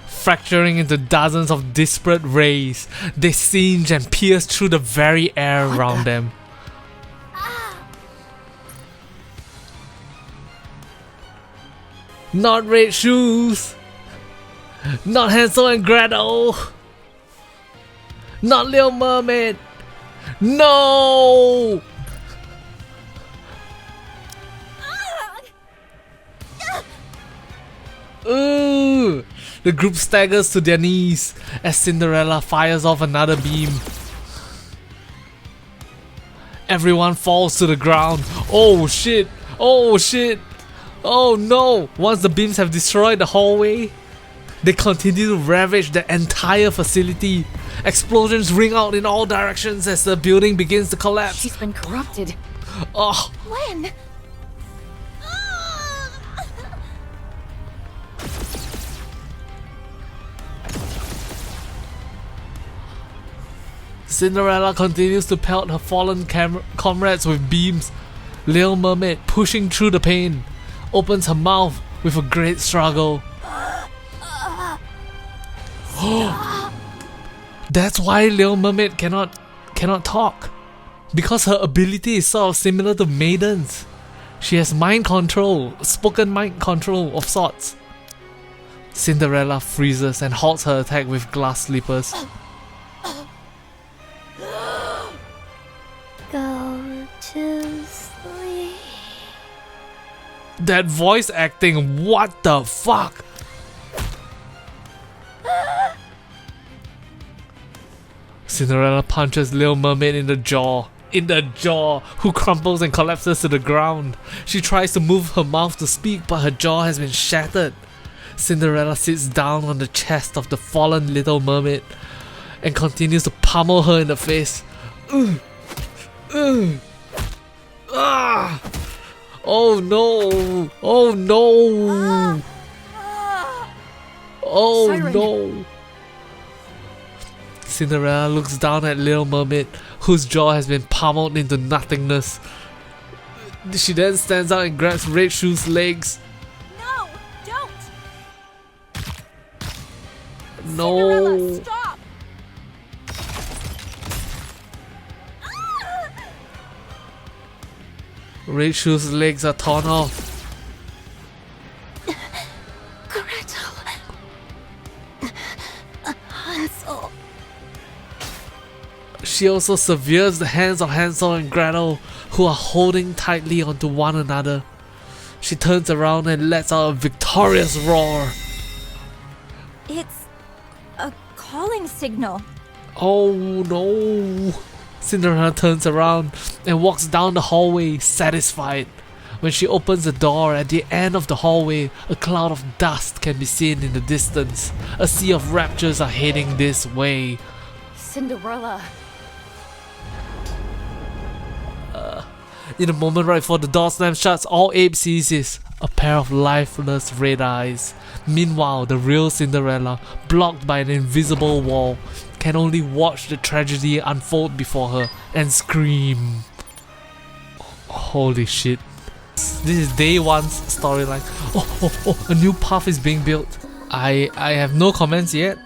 Fracturing into dozens of disparate rays, they singe and pierce through the very air around them. Not red shoes. Not Hansel and Gretel. Not Little Mermaid. No! Ooh! The group staggers to their knees as Cinderella fires off another beam. Everyone falls to the ground. Oh shit! Oh shit! Oh no! Once the beams have destroyed the hallway, they continue to ravage the entire facility. Explosions ring out in all directions as the building begins to collapse. She's been corrupted. Oh, When? Cinderella continues to pelt her fallen comrades with beams. Little Mermaid, pushing through the pain, opens her mouth with a great struggle. That's why Little Mermaid cannot talk. Because her ability is sort of similar to Maiden's. She has mind control, spoken mind control of sorts. Cinderella freezes and halts her attack with glass slippers. That voice acting, what the fuck? Cinderella punches Little Mermaid in the jaw. Who crumbles and collapses to the ground. She tries to move her mouth to speak, but her jaw has been shattered. Cinderella sits down on the chest of the fallen Little Mermaid and continues to pummel her in the face. Ah! Oh no! Oh no! Oh Siren. no! Cinderella looks down at Little Mermaid, whose jaw has been pummeled into nothingness. She then stands out and grabs Red Shoe's legs. No, don't! No! Cinderella, stop! Red Shoe's legs are torn off. Gretel. Hansel. She also severs the hands of Hansel and Gretel, who are holding tightly onto one another. She turns around and lets out a victorious roar. It's a calling signal. Oh no! Cinderella turns around and walks down the hallway, satisfied. When she opens the door, at the end of the hallway, a cloud of dust can be seen in the distance. A sea of raptures are heading this way. Cinderella. In a moment right before the door slams shut, all Abe sees is a pair of lifeless red eyes. Meanwhile, the real Cinderella, blocked by an invisible wall, can only watch the tragedy unfold before her and scream. Holy shit. This is day one's storyline. Oh, a new path is being built. I have no comments yet.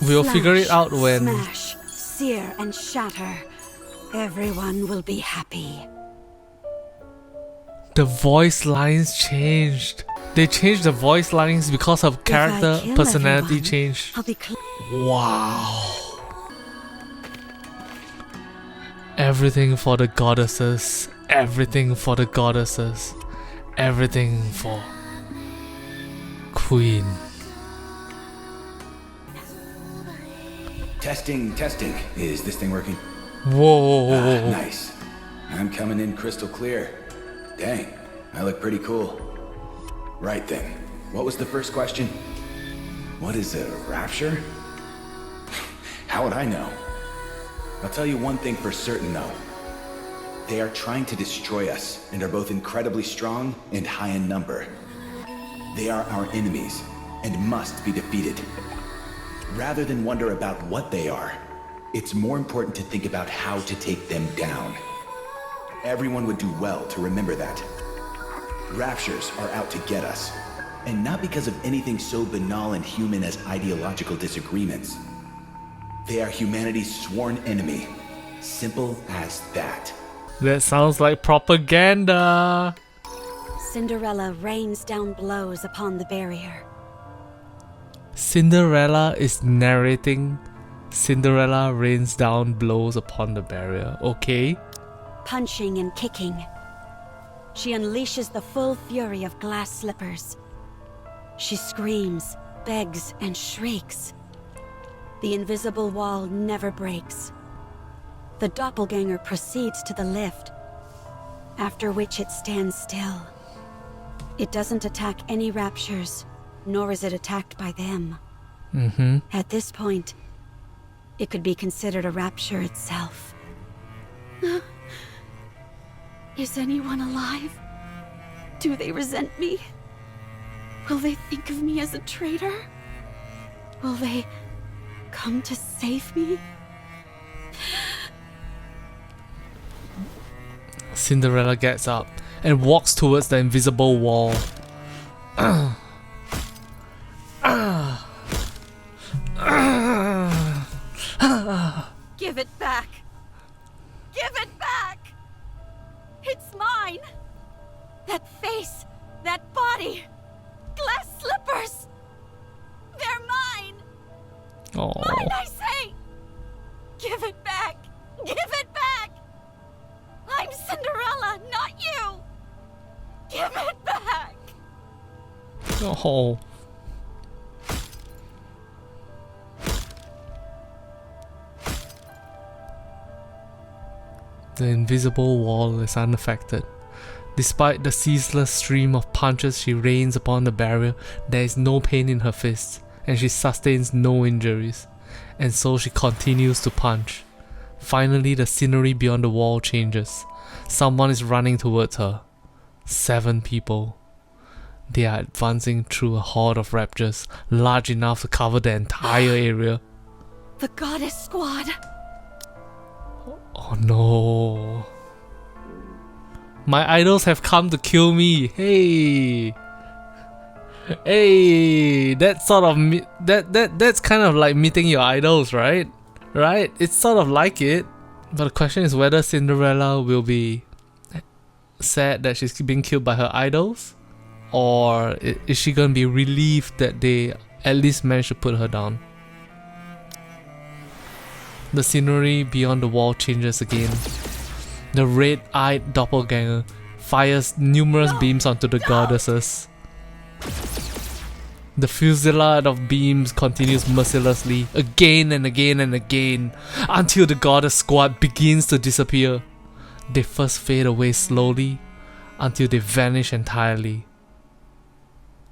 We'll figure it out when... Smash, sear and shatter. Everyone will be happy. The voice lines changed. They changed the voice lines because of character kill personality everyone, change. I'll be Wow. Everything for the goddesses. Everything for the goddesses. Everything for Queen. Testing. Is this thing working? Whoa. Nice. I'm coming in crystal clear. Dang, I look pretty cool. Right then, what was the first question? What is a rapture? How would I know? I'll tell you one thing for certain though. They are trying to destroy us and are both incredibly strong and high in number. They are our enemies and must be defeated. Rather than wonder about what they are, it's more important to think about how to take them down. Everyone would do well to remember that. Raptures are out to get us, and not because of anything so banal and human as ideological disagreements. They are humanity's sworn enemy. Simple as that. That sounds like propaganda. Cinderella rains down blows upon the barrier. Cinderella is narrating. Cinderella rains down blows upon the barrier. Okay. Punching and kicking. She unleashes the full fury of glass slippers. She screams, begs, and shrieks. The invisible wall never breaks. The doppelganger proceeds to the lift, after which it stands still. It doesn't attack any raptures, nor is it attacked by them. At this point, it could be considered a rapture itself. Is anyone alive? Do they resent me? Will they think of me as a traitor? Will they come to save me? Cinderella gets up and walks towards the invisible wall. Give it back! Give it back! It's mine! That face, that body, glass slippers! They're mine! Oh. Mine, I say! Give it back! Give it back! I'm Cinderella, not you! Give it back! No. The invisible wall is unaffected. Despite the ceaseless stream of punches she rains upon the barrier, there is no pain in her fists, and she sustains no injuries. And so she continues to punch. Finally, the scenery beyond the wall changes. Someone is running towards her. 7 people. They are advancing through a horde of raptures, large enough to cover the entire area. The goddess squad! Oh no. My idols have come to kill me. Hey. Hey, that's sort of that's kind of like meeting your idols, right? Right? It's sort of like it. But the question is whether Cinderella will be sad that she's being killed by her idols, or is she gonna be relieved that they at least managed to put her down? The scenery beyond the wall changes again. The red-eyed doppelganger fires numerous beams onto the goddesses. The fusillade of beams continues mercilessly, again and again and again, until the goddess squad begins to disappear. They first fade away slowly, until they vanish entirely.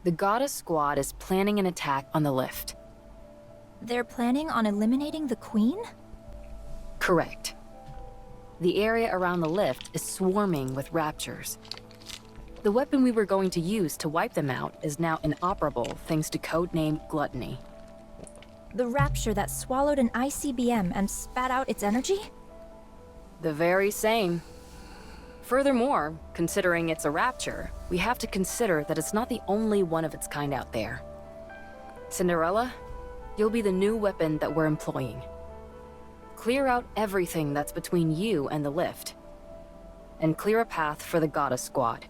The goddess squad is planning an attack on the lift. They're planning on eliminating the queen? Correct. The area around the lift is swarming with Raptures. The weapon we were going to use to wipe them out is now inoperable thanks to codename Gluttony. The rapture that swallowed an ICBM and spat out its energy? The very same. Furthermore, considering it's a rapture, we have to consider that it's not the only one of its kind out there. Cinderella, you'll be the new weapon that we're employing. Clear out everything that's between you and the lift, and clear a path for the goddess squad.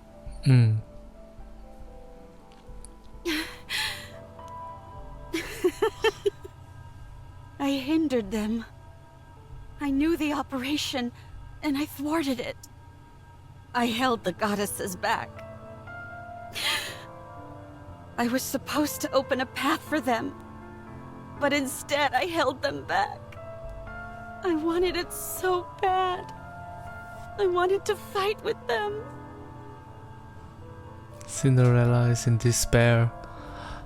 I hindered them. I knew the operation, and I thwarted it. I held the goddesses back. I was supposed to open a path for them, but instead I held them back. I wanted it so bad. I wanted to fight with them. Cinderella is in despair.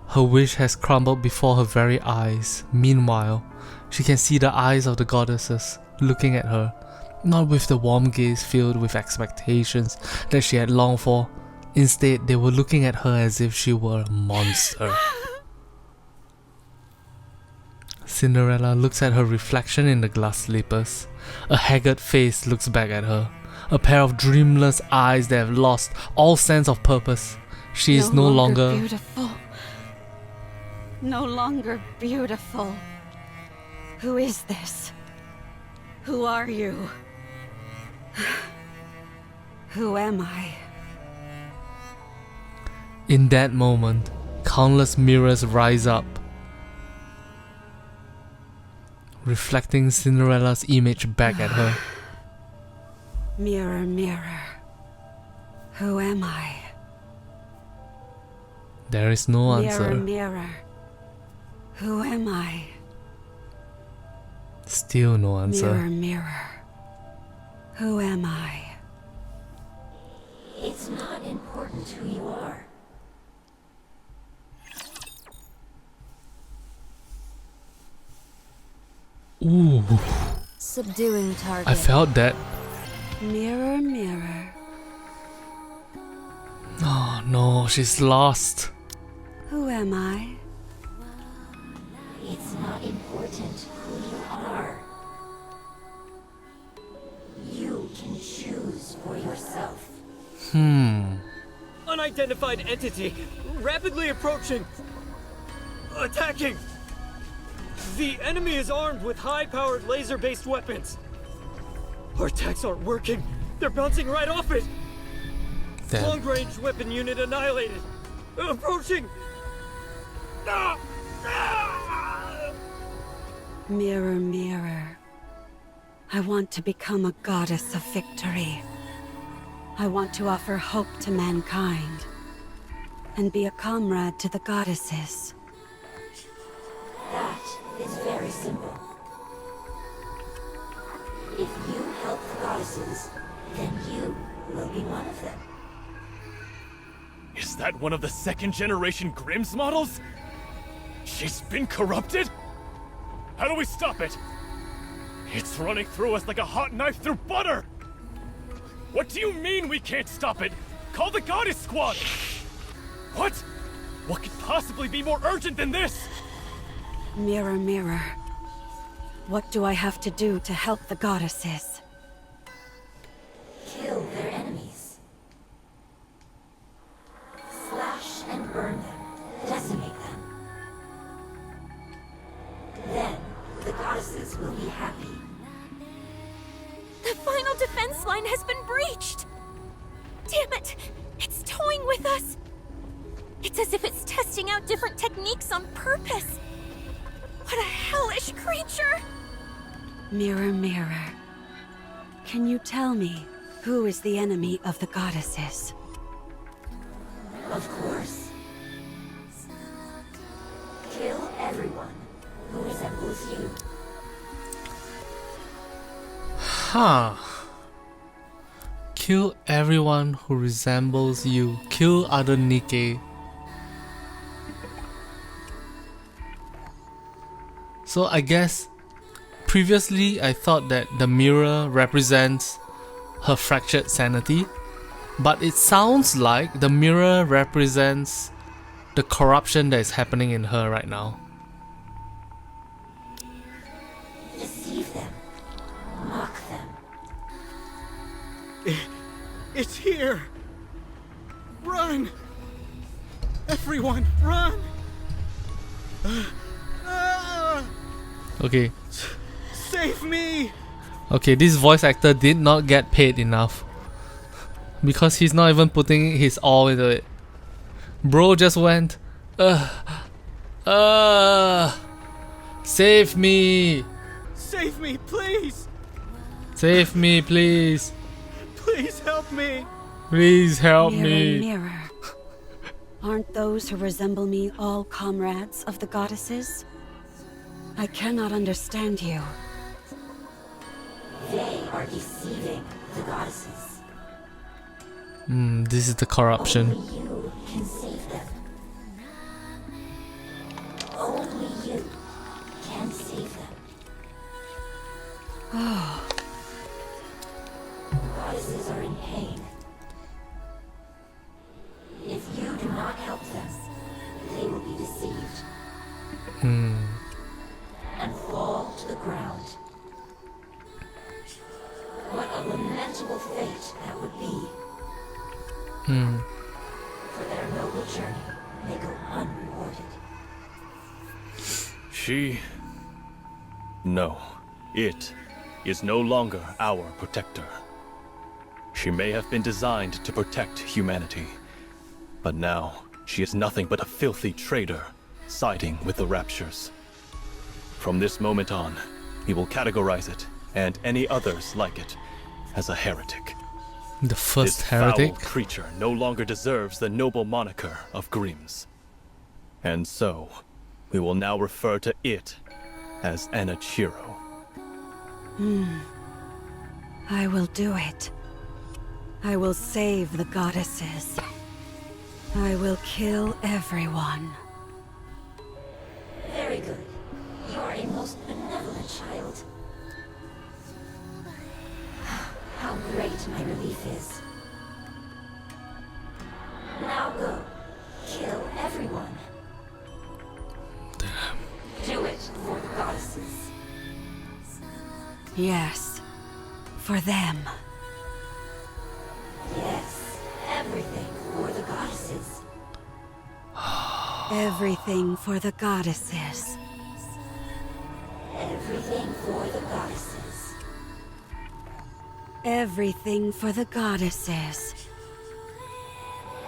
Her wish has crumbled before her very eyes. Meanwhile, she can see the eyes of the goddesses looking at her, not with the warm gaze filled with expectations that she had longed for. Instead, they were looking at her as if she were a monster. Cinderella looks at her reflection in the glass slippers. A haggard face looks back at her. A pair of dreamless eyes that have lost all sense of purpose. She is no longer beautiful. No longer beautiful. Who is this? Who are you? Who am I? In that moment, countless mirrors rise up, reflecting Cinderella's image back at her. Mirror, mirror. Who am I? There is no answer. Mirror, mirror. Who am I? Still no answer. Mirror, mirror. Who am I? It's not important who you are. Ooh, Subduing target. I felt that. Mirror, mirror. Oh no, she's lost. Who am I? It's not important who you are. You can choose for yourself. Unidentified entity, rapidly approaching. Attacking! The enemy is armed with high-powered laser-based weapons. Our attacks aren't working. They're bouncing right off it. Damn. Long-range weapon unit annihilated. Approaching! Ah! Ah! Mirror, mirror. I want to become a goddess of victory. I want to offer hope to mankind. and be a comrade to the goddesses. That is very simple. If you help the goddesses, then you will be one of them. Is that one of the second-generation Grimm's models? She's been corrupted? How do we stop it? It's running through us like a hot knife through butter! What do you mean we can't stop it? Call the goddess squad! What? What could possibly be more urgent than this? Mirror, mirror. What do I have to do to help the goddesses? Kill their enemies. Slash and burn them. Decimate them. Then, the goddesses will be happy. The final defense line has been breached! Damn it! It's toying with us! It's as if it's testing out different techniques on purpose! What a hellish creature! Mirror, mirror. Can you tell me who is the enemy of the goddesses? Of course. Kill everyone who resembles you. Huh. Kill everyone who resembles you. Kill other Nikke. So I guess previously I thought that the mirror represents her fractured sanity, but it sounds like the mirror represents the corruption that is happening in her right now. Deceive them. Mock them. It's here! Run! Everyone, run! Okay. Save me! Okay, this voice actor did not get paid enough. Because he's not even putting his all into it. Bro just went, save me! Save me, please! Save me, please! Please help me! Please help Mirror, me! mirror. Aren't those who resemble me all comrades of the goddesses? I cannot understand you. They are deceiving the goddesses. This is the corruption. Only you can save them. Only you can save them. Oh, Goddesses are in pain. If you do not help them, they will be deceived. And fall to the ground. What a lamentable fate that would be. For their noble journey, they go unrewarded. No. It is no longer our protector. She may have been designed to protect humanity, but now she is nothing but a filthy traitor, siding with the Raptures. From this moment on, we will categorize it, and any others like it, as a heretic. The first This heretic? foul creature no longer deserves the noble moniker of Grimm's. And so, we will now refer to it as Anachiro. I will do it. I will save the goddesses. I will kill everyone. Very good. You are a most benevolent child. How great my relief is. Now go. Kill everyone. Do it for the goddesses. Yes, for them. Yes, everything for the goddesses. Everything for the goddesses. Everything for the goddesses. Everything for the goddesses.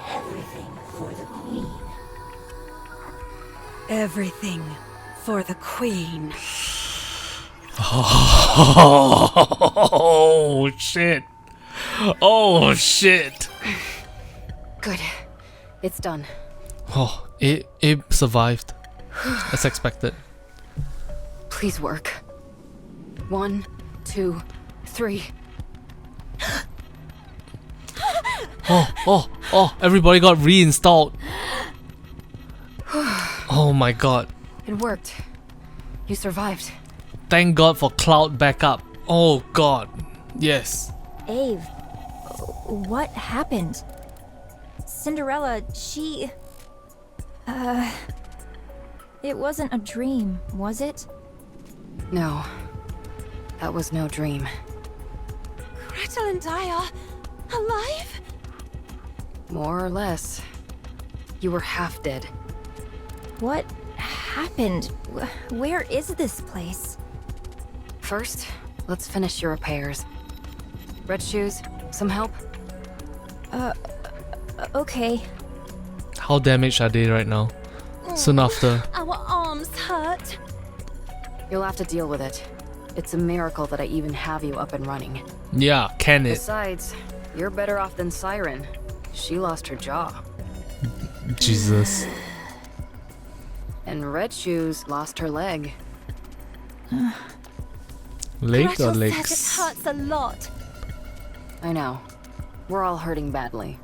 Everything for the queen. Everything for the queen. Oh shit. Oh shit. Good. It's done. Oh, Abe survived. As expected. Please work. 1, 2, 3. Oh, everybody got reinstalled. Oh my god. It worked. You survived. Thank god for cloud backup. Oh god. Yes. Ave, what happened? Cinderella, she... It wasn't a dream, was it? No. That was no dream. Gretel and I are alive? More or less. You were half dead. What happened? Where is this place? First, let's finish your repairs. Red shoes, some help? Okay. How damaged are they right now? Soon after. Our arms hurt. You'll have to deal with it. It's a miracle that I even have you up and running. Yeah, can it? Besides, you're better off than Siren. She lost her jaw. Jesus. And Red Shoes lost her leg. Leg or Gretel legs? says it hurts a lot. I know. We're all hurting badly.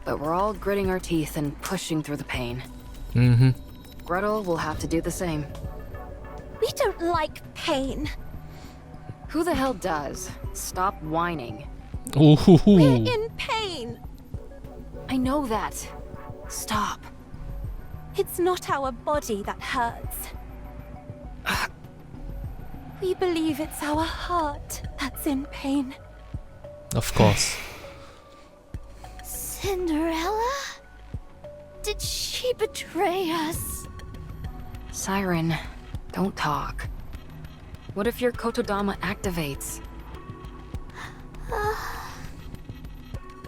But we're all gritting our teeth and pushing through the pain. Gretel will have to do the same. We don't like pain. Who the hell does? Stop whining. Ooh. We're in pain. I know that. Stop. It's not our body that hurts. We believe it's our heart that's in pain. Of course. Cinderella? Did she betray us? Siren, don't talk. What if your Kotodama activates?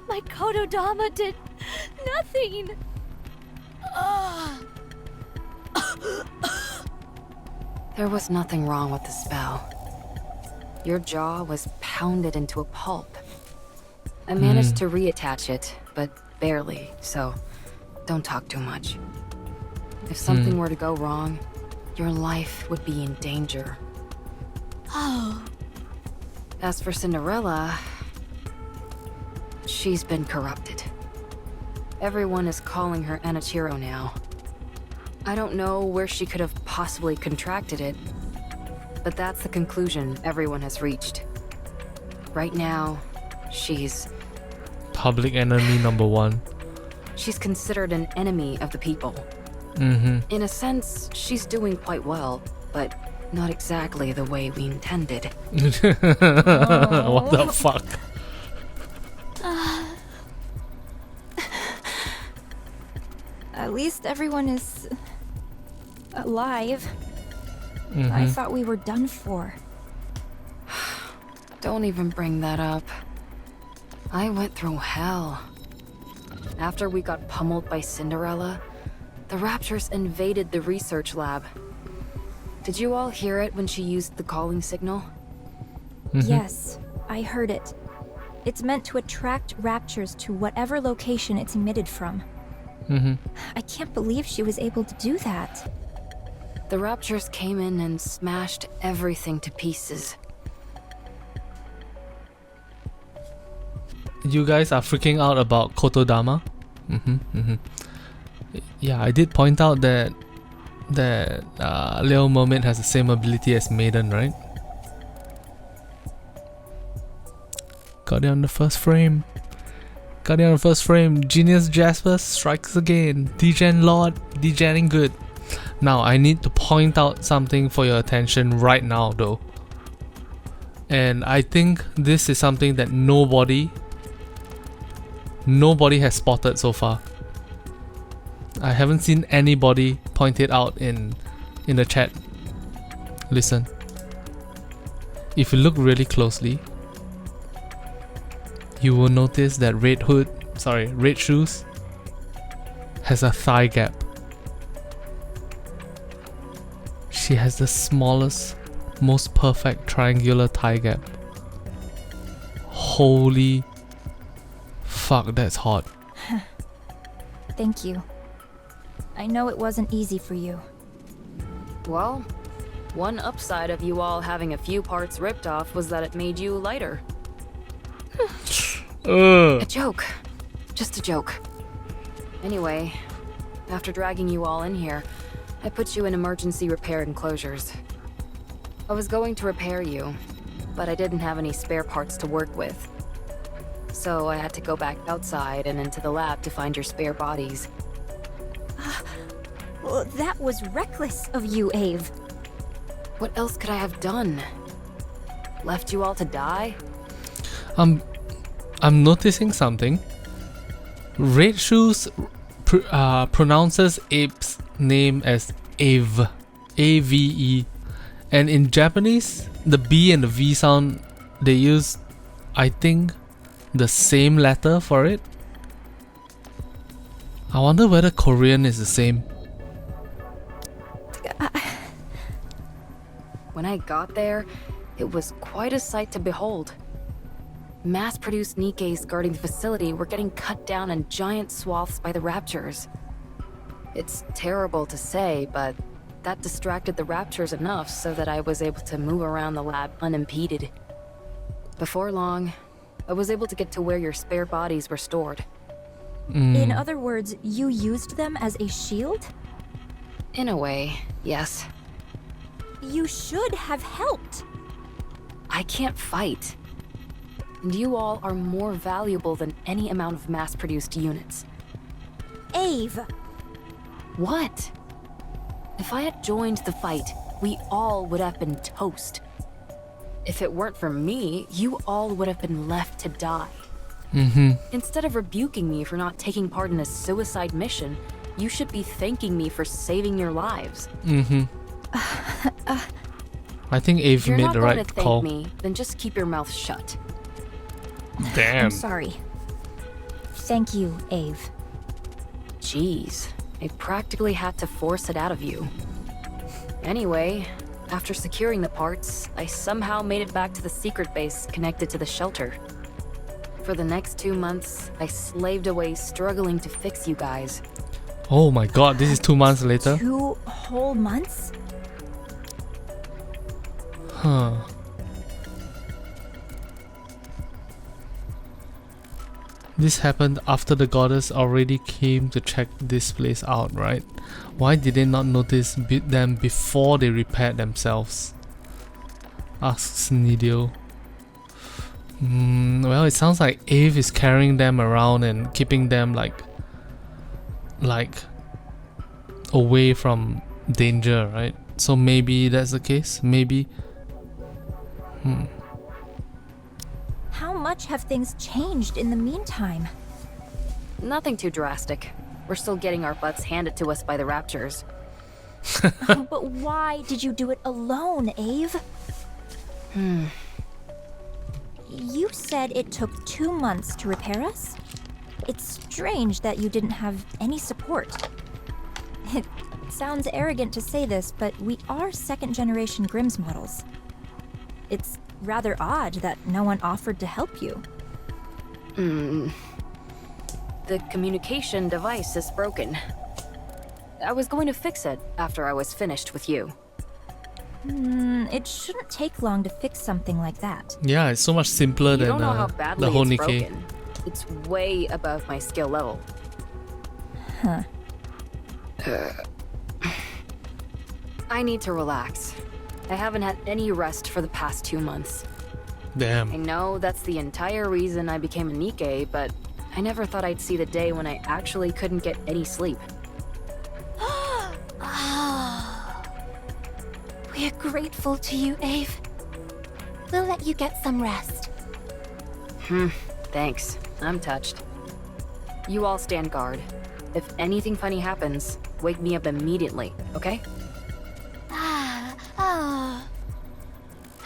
My Kotodama did nothing. There was nothing wrong with the spell. Your jaw was pounded into a pulp. I managed to reattach it, but barely, so don't talk too much. If something were to go wrong, your life would be in danger. Oh. As for Cinderella, she's been corrupted. Everyone is calling her Anachiro now. I don't know where she could have possibly contracted it, but that's the conclusion everyone has reached. Right now, she's Public enemy number 1. She's considered an enemy of the people. In a sense, she's doing quite well, but not exactly the way we intended. What the fuck? At least everyone is... alive. I thought we were done for. Don't even bring that up. I went through hell. After we got pummeled by Cinderella, the Raptures invaded the research lab. Did you all hear it when she used the calling signal? Yes, I heard it. It's meant to attract Raptures to whatever location it's emitted from. I can't believe she was able to do that. The Raptures came in and smashed everything to pieces. You guys are freaking out about Kotodama? Yeah, I did point out that Little Mermaid has the same ability as Maiden, right? Got it on the first frame. Genius Jasper strikes again. Degen Lord, degenning good. Now, I need to point out something for your attention right now, though. And I think this is something that nobody has spotted so far. I haven't seen anybody point it out in the chat. Listen. If you look really closely, you will notice that Red Shoes has a thigh gap. She has the smallest, most perfect triangular thigh gap. Holy fuck, that's hot. Thank you. I know it wasn't easy for you. Well, one upside of you all having a few parts ripped off was that it made you lighter. A joke. Just a joke. Anyway, after dragging you all in here, I put you in emergency repair enclosures. I was going to repair you, but I didn't have any spare parts to work with. So I had to go back outside and into the lab to find your spare bodies. Well, that was reckless of you, Ave. What else could I have done? Left you all to die? I'm noticing something. Red Shoes pronounces Abe's name as Ave, A-V-E, and in Japanese, the B and the V sound, they use, I think, the same letter for it. I wonder whether Korean is the same. When I got there, it was quite a sight to behold. Mass-produced Nikkes guarding the facility were getting cut down in giant swaths by the Raptures. It's terrible to say, but that distracted the Raptures enough so that I was able to move around the lab unimpeded. Before long, I was able to get to where your spare bodies were stored. In other words, you used them as a shield? In a way, yes. You should have helped. I can't fight. And you all are more valuable than any amount of mass-produced units. Ave! What? If I had joined the fight, we all would have been toast. If it weren't for me, you all would have been left to die. Instead of rebuking me for not taking part in a suicide mission, you should be thanking me for saving your lives. I think Ave If you're made not the going right to thank call. me, then just keep your mouth shut. Damn. I'm sorry. Thank you, Ave. Jeez, I practically had to force it out of you. Anyway, after securing the parts, I somehow made it back to the secret base connected to the shelter. For the next 2 months, I slaved away struggling to fix you guys. Oh my god, this is 2 months later? 2 whole months? Huh. This happened after the goddess already came to check this place out, right? Why did they not notice them before they repaired themselves? Asks Nidio. Well, it sounds like Ave is carrying them around and keeping them like away from danger, right? So maybe that's the case. Maybe. How much have things changed in the meantime? Nothing too drastic. We're still getting our butts handed to us by the Raptures. But why did you do it alone, Ave? You said it took 2 months to repair us? It's strange that you didn't have any support. It sounds arrogant to say this, but we are second-generation Grimm's models. It's rather odd that no one offered to help you. The communication device is broken. I was going to fix it after I was finished with you. It shouldn't take long to fix something like that. Yeah, it's so much simpler You than don't know how badly the whole it's Nikke. broken. It's way above my skill level. Huh. I need to relax. I haven't had any rest for the past 2 months. I Damn. know that's the entire reason I became a Nikke, but I never thought I'd see the day when I actually couldn't get any sleep. We're grateful to you, Ave. We'll let you get some rest. Thanks. I'm touched. You all stand guard. If anything funny happens, wake me up immediately, okay?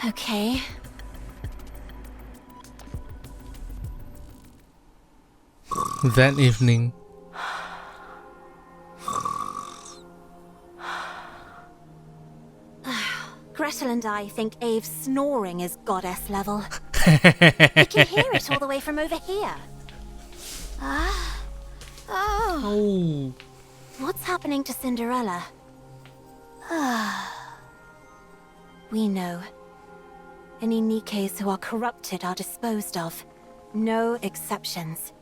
Okay. That evening, Gretel and I think Ave's snoring is goddess level. We can hear it all the way from over here. oh, What's happening to Cinderella? We know. Any Nikkes who are corrupted are disposed of. No exceptions.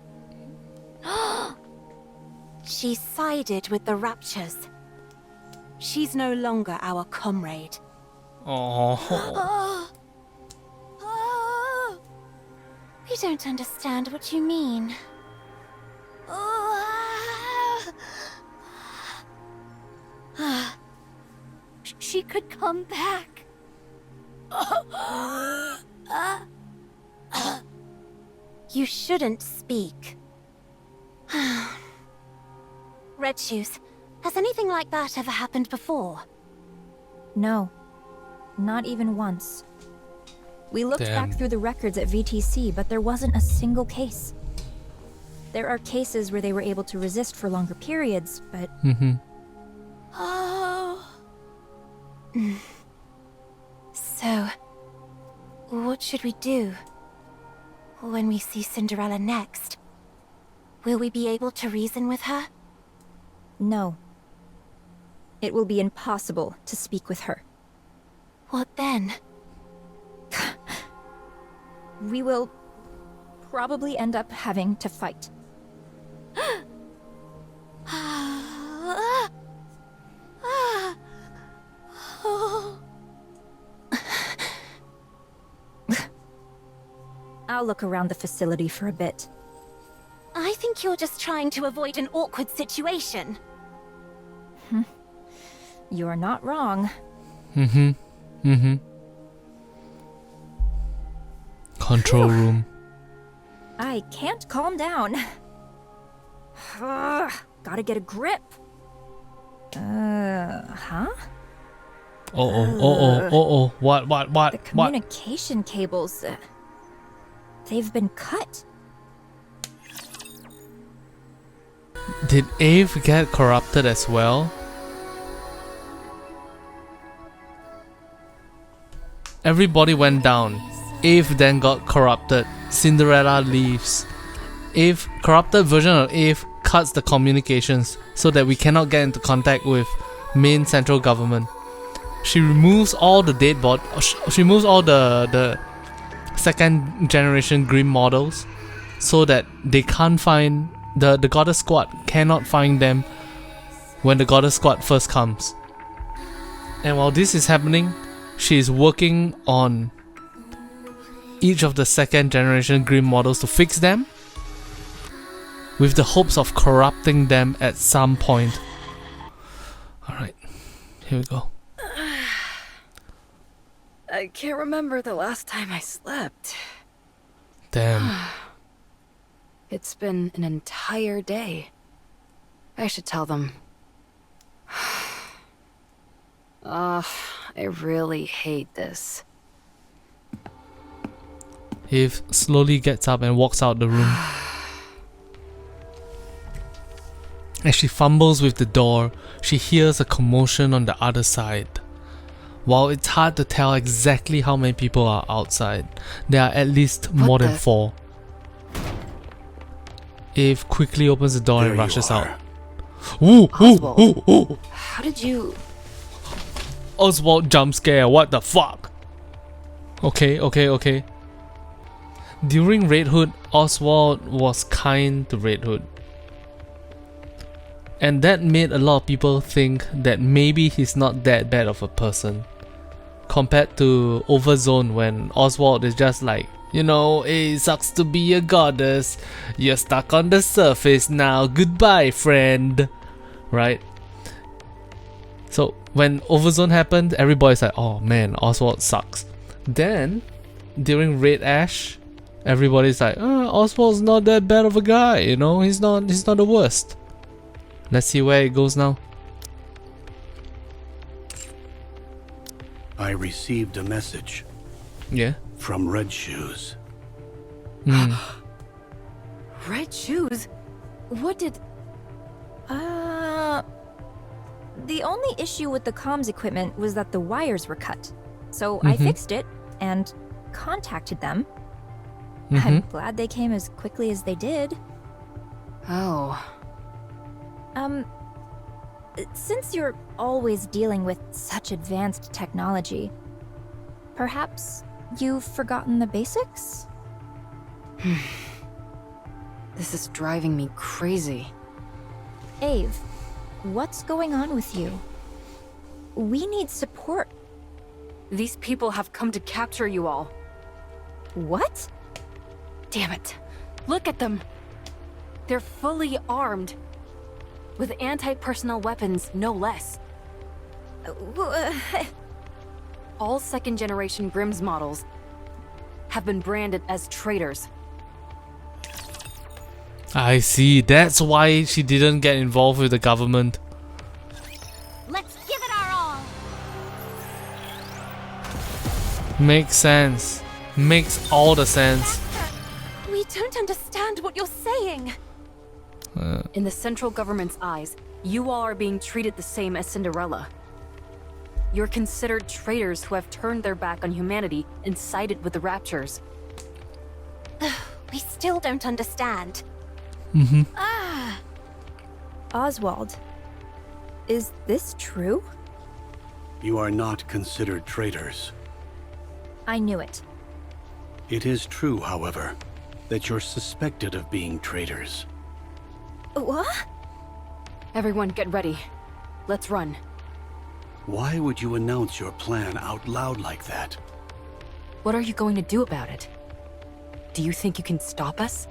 She sided with the Raptures. She's no longer our comrade. Oh. We don't understand what you mean. She could come back. You shouldn't speak. Red Shoes, has anything like that ever happened before? No. Not even once. We looked Damn. back through the records at VTC, but there wasn't a single case. There are cases where they were able to resist for longer periods, but... So, what should we do? When we see Cinderella next, will we be able to reason with her? No. It will be impossible to speak with her. What then? We will probably end up having to fight. I'll look around the facility for a bit. I think you're just trying to avoid an awkward situation. You're not wrong. Control room. I can't calm down. Gotta get a grip. Huh? What? The communication cables, they've been cut. Did Ave get corrupted as well? Everybody went down. Ave then got corrupted. Cinderella leaves. Ave, corrupted version of Ave cuts the communications so that we cannot get into contact with main central government. She removes all the dead she removes all the second generation Grim models so that they can't find the Goddess Squad cannot find them when the Goddess Squad first comes. And while this is happening, she is working on each of the second generation Grim models to fix them with the hopes of corrupting them at some point. Alright, here we go. I can't remember the last time I slept. Damn. It's been an entire day. I should tell them. I really hate this. Eve slowly gets up and walks out the room. As she fumbles with the door, she hears a commotion on the other side. While it's hard to tell exactly how many people are outside, there are at least more than 4. Eve quickly opens the door and rushes out. Ooh, ooh, ooh, ooh. How did you... Oswald jump scare, what the fuck? Okay. During Red Hood, Oswald was kind to Red Hood. And that made a lot of people think that maybe he's not that bad of a person. Compared to Overthrown, when Oswald is just like, you know, it sucks to be a goddess. You're stuck on the surface now. Goodbye, friend. Right? So when Overthrown happened, everybody's like, oh man, Oswald sucks. Then, during Red Ash, everybody's like, Oswald's not that bad of a guy, you know, he's not the worst. Let's see where it goes now. I received a message. Yeah. From Red Shoes. Red Shoes? What did... The only issue with the comms equipment was that the wires were cut. So I fixed it and contacted them. I'm glad they came as quickly as they did. Oh. Since you're always dealing with such advanced technology, perhaps you've forgotten the basics? This is driving me crazy. Ave, what's going on with you? We need support. These people have come to capture you all. What? Damn it. Look at them. They're fully armed. With anti-personnel weapons, no less. All second-generation Grimm's models have been branded as traitors. I see. That's why she didn't get involved with the government. Let's give it our all. Makes sense. Makes all the sense. We don't understand what you're saying. In the central government's eyes, you all are being treated the same as Cinderella. You're considered traitors who have turned their back on humanity and sided with the Raptures. We still don't understand. Oswald, is this true? You are not considered traitors. I knew it. It is true, however, that you're suspected of being traitors. What? Everyone get ready. Let's run. Why would you announce your plan out loud like that? What are you going to do about it? Do you think you can stop us?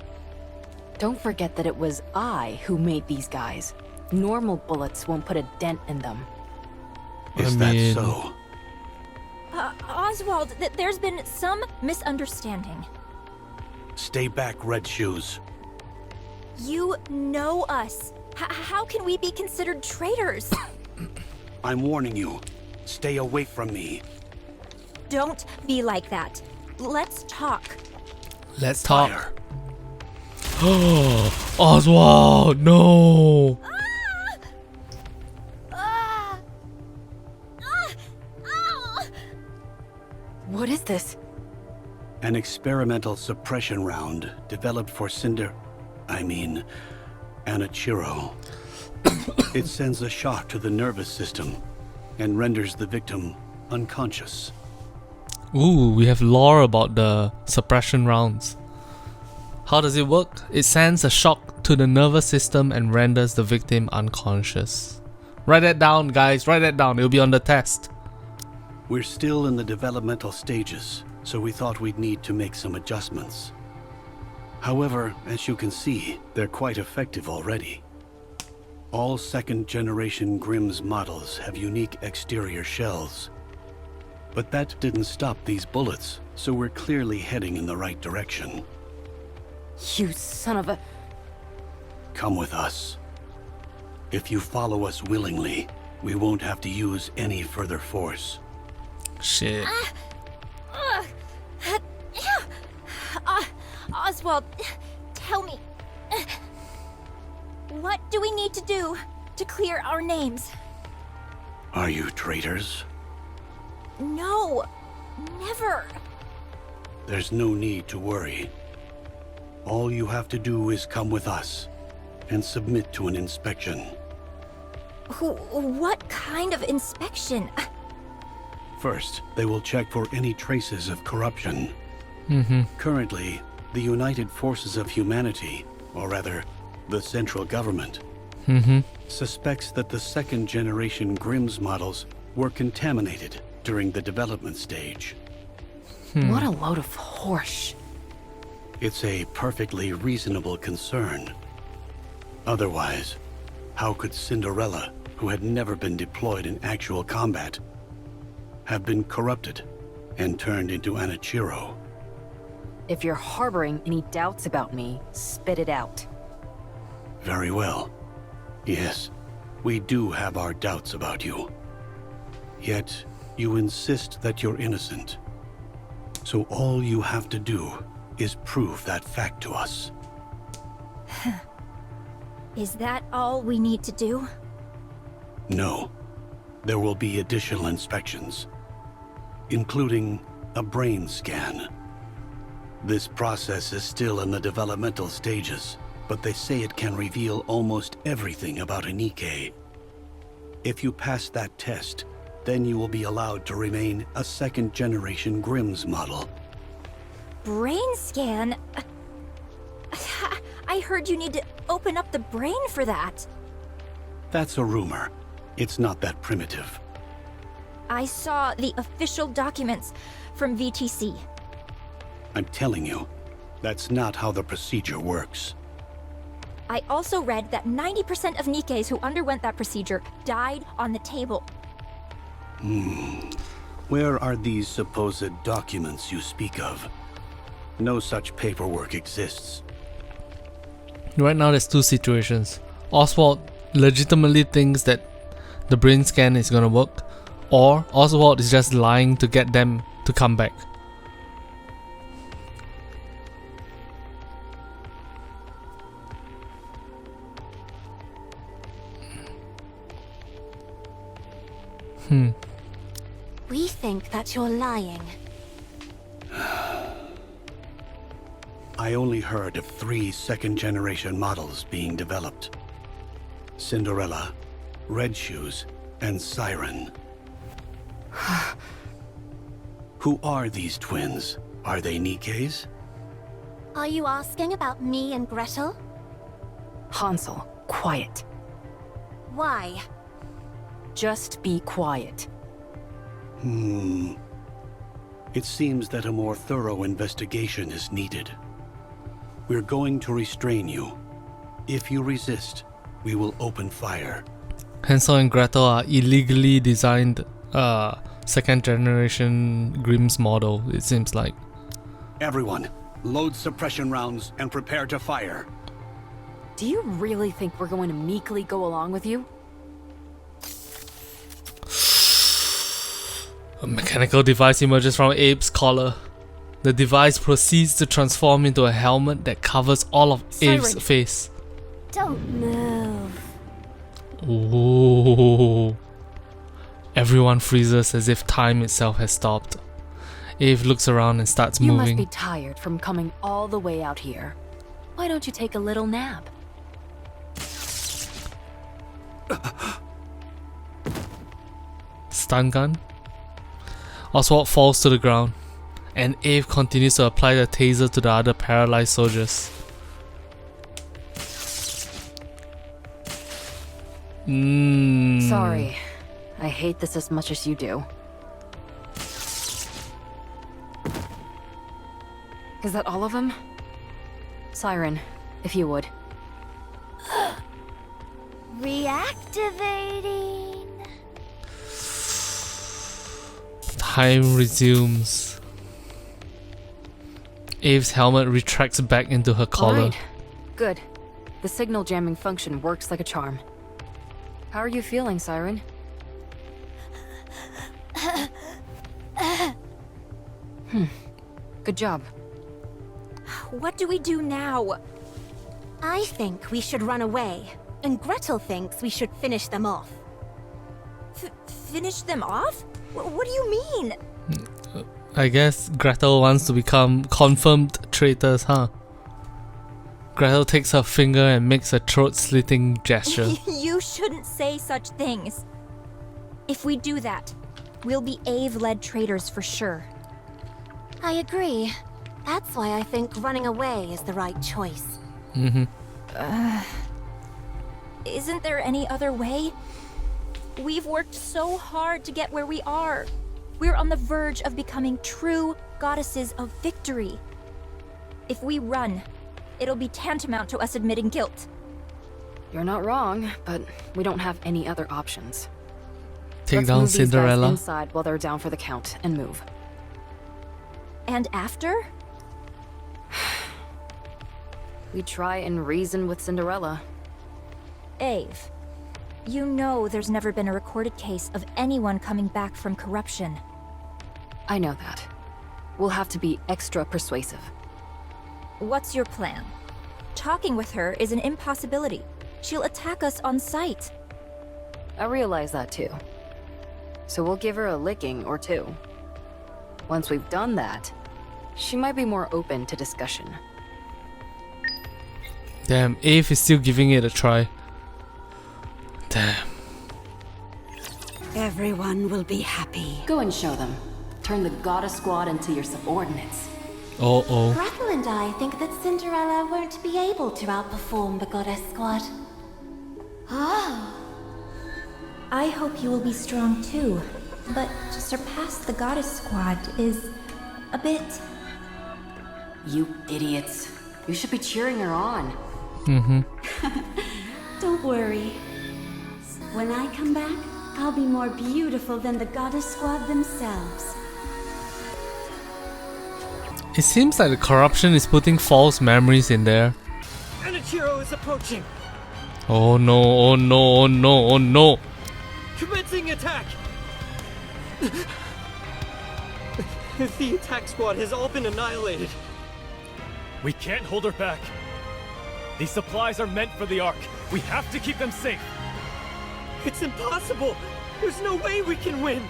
Don't forget that it was I who made these guys. Normal bullets won't put a dent in them. Is that so? Oswald, there's been some misunderstanding. Stay back, Red Shoes. You know us. How can we be considered traitors? I'm warning you. Stay away from me. Don't be like that. Let's talk. Let's talk. Fire. Oh, Oswald, no. What is this? An experimental suppression round developed for Anachiro. It sends a shock to the nervous system and renders the victim unconscious. Ooh, we have lore about the suppression rounds. How does it work? It sends a shock to the nervous system and renders the victim unconscious. Write that down, guys. Write that down. It'll be on the test. We're still in the developmental stages, so we thought we'd need to make some adjustments. However, as you can see, they're quite effective already. All second-generation Grimm's models have unique exterior shells. But that didn't stop these bullets, so we're clearly heading in the right direction. You son of a... Come with us. If you follow us willingly, we won't have to use any further force. Shit. Oswald, tell me. What do we need to do to clear our names? Are you traitors? No, never. There's no need to worry. All you have to do is come with us and submit to an inspection. What kind of inspection? First, they will check for any traces of corruption. Currently, the United Forces of Humanity, or rather, the central government, suspects that the second-generation Grimm's models were contaminated during the development stage. What a load of horse. It's a perfectly reasonable concern. Otherwise, how could Cinderella, who had never been deployed in actual combat, have been corrupted and turned into Anachiro? If you're harboring any doubts about me, spit it out. Very well. Yes, we do have our doubts about you. Yet, you insist that you're innocent. So all you have to do is prove that fact to us. Is that all we need to do? No. There will be additional inspections, including a brain scan. This process is still in the developmental stages, but they say it can reveal almost everything about a Nikke. If you pass that test, then you will be allowed to remain a second-generation Grimm's model. Brain scan? I heard you need to open up the brain for that. That's a rumor. It's not that primitive. I saw the official documents from VTC. I'm telling you, that's not how the procedure works. I also read that 90% of Nikkes who underwent that procedure died on the table. Where are these supposed documents you speak of? No such paperwork exists. Right now, there's two situations. Oswald legitimately thinks that the brain scan is gonna work, or Oswald is just lying to get them to come back. We think that you're lying. I only heard of 3 second-generation models being developed. Cinderella, Red Shoes, and Siren. Who are these twins? Are they Nikkes? Are you asking about me and Gretel? Hansel, quiet. Why? Just be quiet. It seems that a more thorough investigation is needed. We're going to restrain you. If you resist, we will open fire. Hansel and Gretel are illegally designed second generation Grimm's model, it seems like. Everyone, load suppression rounds and prepare to fire. Do you really think we're going to meekly go along with you? A mechanical device emerges from Abe's collar. The device proceeds to transform into a helmet that covers all of Abe's face. Don't move. Ooh. Everyone freezes as if time itself has stopped. Abe looks around and starts You moving. must be tired from coming all the way out here. Why don't you take a little nap? Stun gun. Oswald falls to the ground, and Abe continues to apply the taser to the other paralyzed soldiers. Sorry. I hate this as much as you do. Is that all of them? Siren, if you would. Reactivating. Time resumes. Abe's helmet retracts back into her collar. Alright. Good. The signal jamming function works like a charm. How are you feeling, Siren? Good job. What do we do now? I think we should run away, and Gretel thinks we should finish them off. Finish them off? What do you mean? I guess Gretel wants to become confirmed traitors, huh? Gretel takes her finger and makes a throat-slitting gesture. You shouldn't say such things. If we do that, we'll be Ave-led traitors for sure. I agree. That's why I think running away is the right choice. Isn't there any other way? We've worked so hard to get where we are. We're on the verge of becoming true goddesses of victory. If we run, it'll be tantamount to us admitting guilt. You're not wrong, but we don't have any other options. Take down Let's move these guys Cinderella. inside while they're down for the count and move. And after? We try and reason with Cinderella. Ave, you know there's never been a recorded case of anyone coming back from corruption. I know that. We'll have to be extra persuasive. What's your plan? Talking with her is an impossibility. She'll attack us on sight. I realize that too. So we'll give her a licking or two. Once we've done that, she might be more open to discussion. Damn, Ave is still giving it a try. Damn. Everyone will be happy. Go and show them. Turn the goddess squad into your subordinates. Oh. Gretel and I think that Cinderella won't be able to outperform the Goddess Squad. Ah. I hope you will be strong too, but to surpass the Goddess Squad is a bit... You idiots. You should be cheering her on. Don't worry. When I come back, I'll be more beautiful than the Goddess Squad themselves. It seems like the corruption is putting false memories in there. Anachiro is approaching. Oh no, oh no, oh no, oh no. Commencing attack! The attack squad has all been annihilated. We can't hold her back. These supplies are meant for the Ark. We have to keep them safe. It's impossible! There's no way we can win!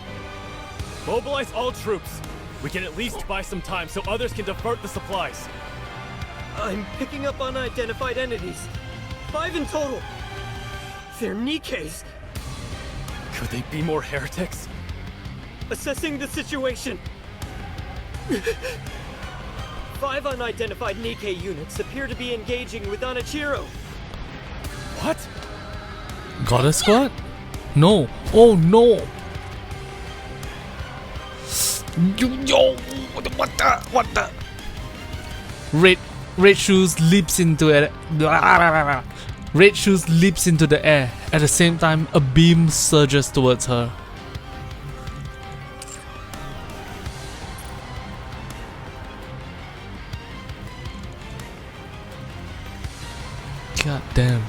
Mobilize all troops. We can at least buy some time so others can divert the supplies. I'm picking up unidentified entities. 5 in total. They're Nikkes. Could they be more heretics? Assessing the situation. 5 unidentified Nikke units appear to be engaging with Anachiro. What? Goddess Squad? No. Oh no. Yo, what the? Red Shoes leaps into it. Red Shoes leaps into the air. At the same time, a beam surges towards her. God damn.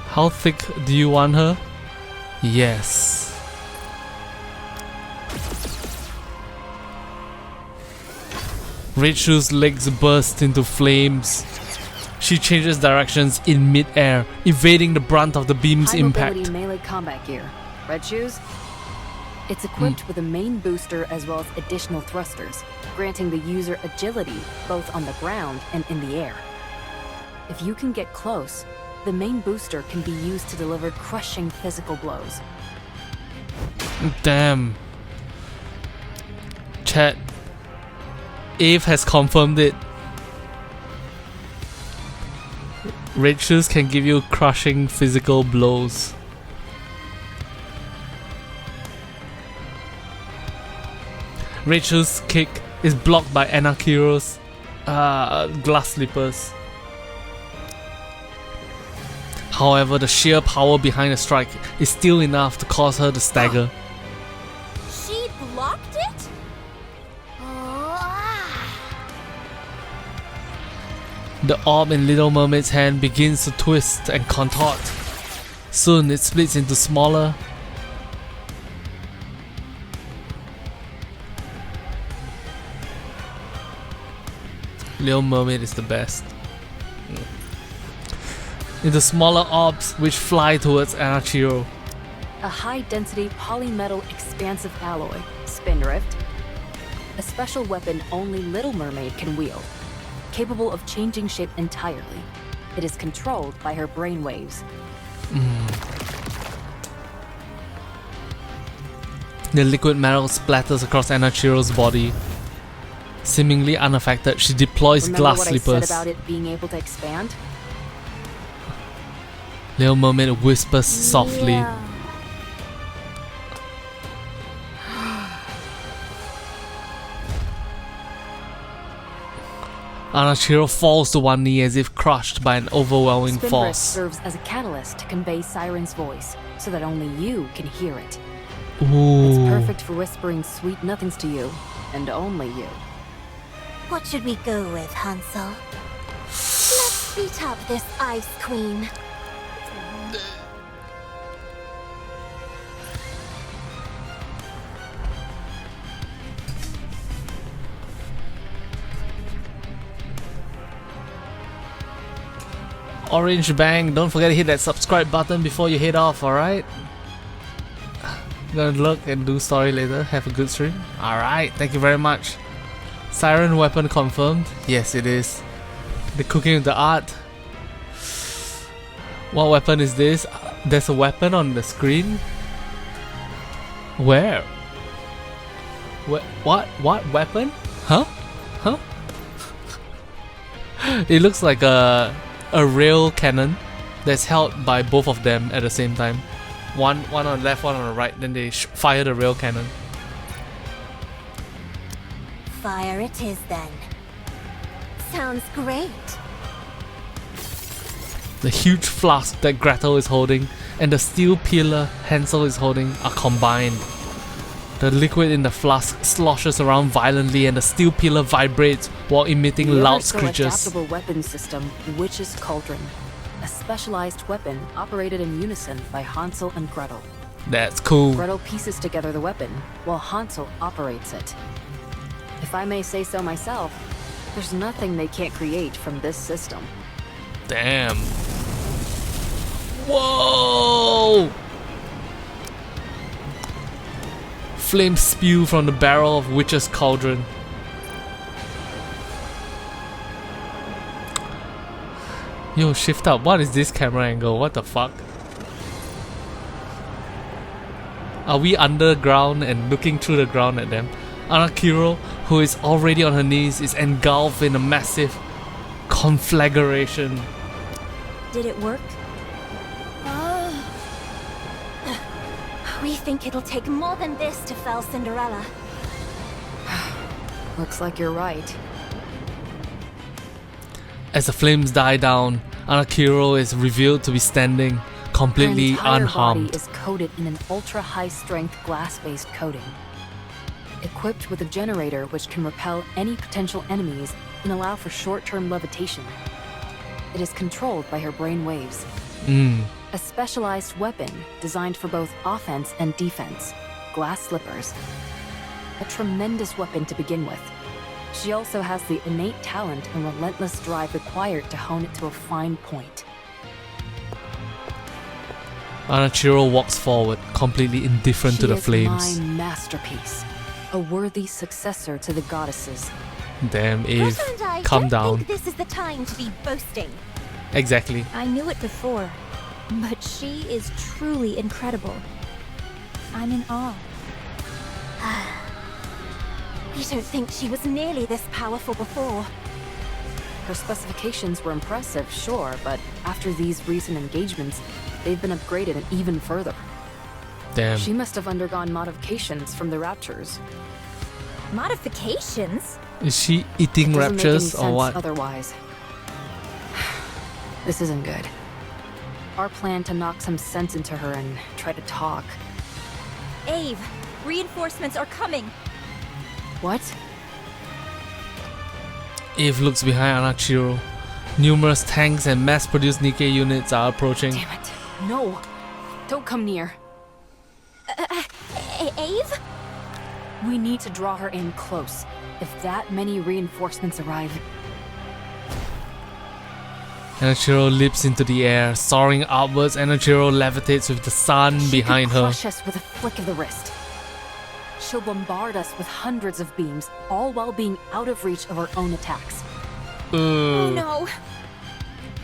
How thick do you want her? Yes. Red Shoe's legs burst into flames. She changes directions in mid-air, evading the brunt of the beam's impact. High-mobility melee combat gear. Red Shoes? It's equipped with a main booster as well as additional thrusters, granting the user agility both on the ground and in the air. If you can get close, the main booster can be used to deliver crushing physical blows. Damn. Chat. Ave has confirmed it. Red Shoes can give you crushing physical blows. Red Shoes' kick is blocked by Anachiro's glass slippers. However, the sheer power behind the strike is still enough to cause her to stagger. She blocked it? The orb in Little Mermaid's hand begins to twist and contort. Soon it splits into smaller. Little Mermaid is the best. Into smaller orbs which fly towards Anachiro. A high-density polymetal expansive alloy, Spindrift. A special weapon only Little Mermaid can wield, capable of changing shape entirely. It is controlled by her brainwaves. The liquid metal splatters across Anachiro's body. Seemingly unaffected, she deploys Remember glass what slippers. I said about it being able to expand? Little Mermaid whispers softly. Yeah. Anachiro falls to one knee as if crushed by an overwhelming Spindrift force. serves as a catalyst to convey Siren's voice, so that only you can hear it. Ooh. It's perfect for whispering sweet nothings to you, and only you. What should we go with, Hansel? Let's beat up this Ice Queen. Orange Bang, don't forget to hit that subscribe button before you head off, alright? Gonna look and do story later. Have a good stream. Alright, thank you very much. Siren weapon confirmed. Yes, it is. The cooking of the art. What weapon is this? There's a weapon on the screen? Where? What weapon? Huh? Huh? It looks like a rail cannon that's held by both of them at the same time. One on the left, one on the right, then they fire the rail cannon. Fire it is then. Sounds great. The huge flask that Gretel is holding and the steel pillar Hansel is holding are combined. The liquid in the flask sloshes around violently and the steel pillar vibrates while emitting The loud ever so screeches. adaptable weapon system, Witch's Cauldron. A specialized weapon operated in unison by Hansel and Gretel. That's cool. Gretel pieces together the weapon, while Hansel operates it. If I may say so myself, there's nothing they can't create from this system. Damn. Whoa! Flames spew from the barrel of Witch's Cauldron. Yo, shift up. What is this camera angle? What the fuck? Are we underground and looking through the ground at them? Anachiro, who is already on her knees, is engulfed in a massive conflagration. Did it work? We think it'll take more than this to fell Cinderella. Looks like you're right. As the flames die down, Anachiro is revealed to be standing, completely Her entire unharmed. body is coated in an ultra-high-strength glass-based coating. Equipped with a generator which can repel any potential enemies and allow for short-term levitation. It is controlled by her brain waves. A specialized weapon designed for both offense and defense, glass slippers. A tremendous weapon to begin with. She also has the innate talent and relentless drive required to hone it to a fine point. Anachiro walks forward, completely indifferent to the She flames. is my masterpiece, a worthy successor to the goddesses. Damn, Eve, Greta and I calm don't down. think this is the time to be boasting. Exactly. I knew it before, but she is truly incredible. I'm in awe. We don't think she was nearly this powerful before. Her specifications were impressive, sure, but after these recent engagements, they've been upgraded even further. Damn. She must have undergone modifications from the Raptures. Modifications? Is she eating Doesn't make any raptures or sense what? otherwise. This isn't good. Our plan to knock some sense into her and try to talk. Ave, reinforcements are coming. What? Eve looks behind Anachiro. Numerous tanks and mass-produced Nikke units are approaching. Damn it. No. Don't come near. Ave? We need to draw her in close. If that many reinforcements arrive, Anachiro leaps into the air, soaring upwards. Anachiro levitates with the sun she behind could her. crush us with a flick of the wrist. She'll bombard us with hundreds of beams, all while being out of reach of our own attacks. Oh no.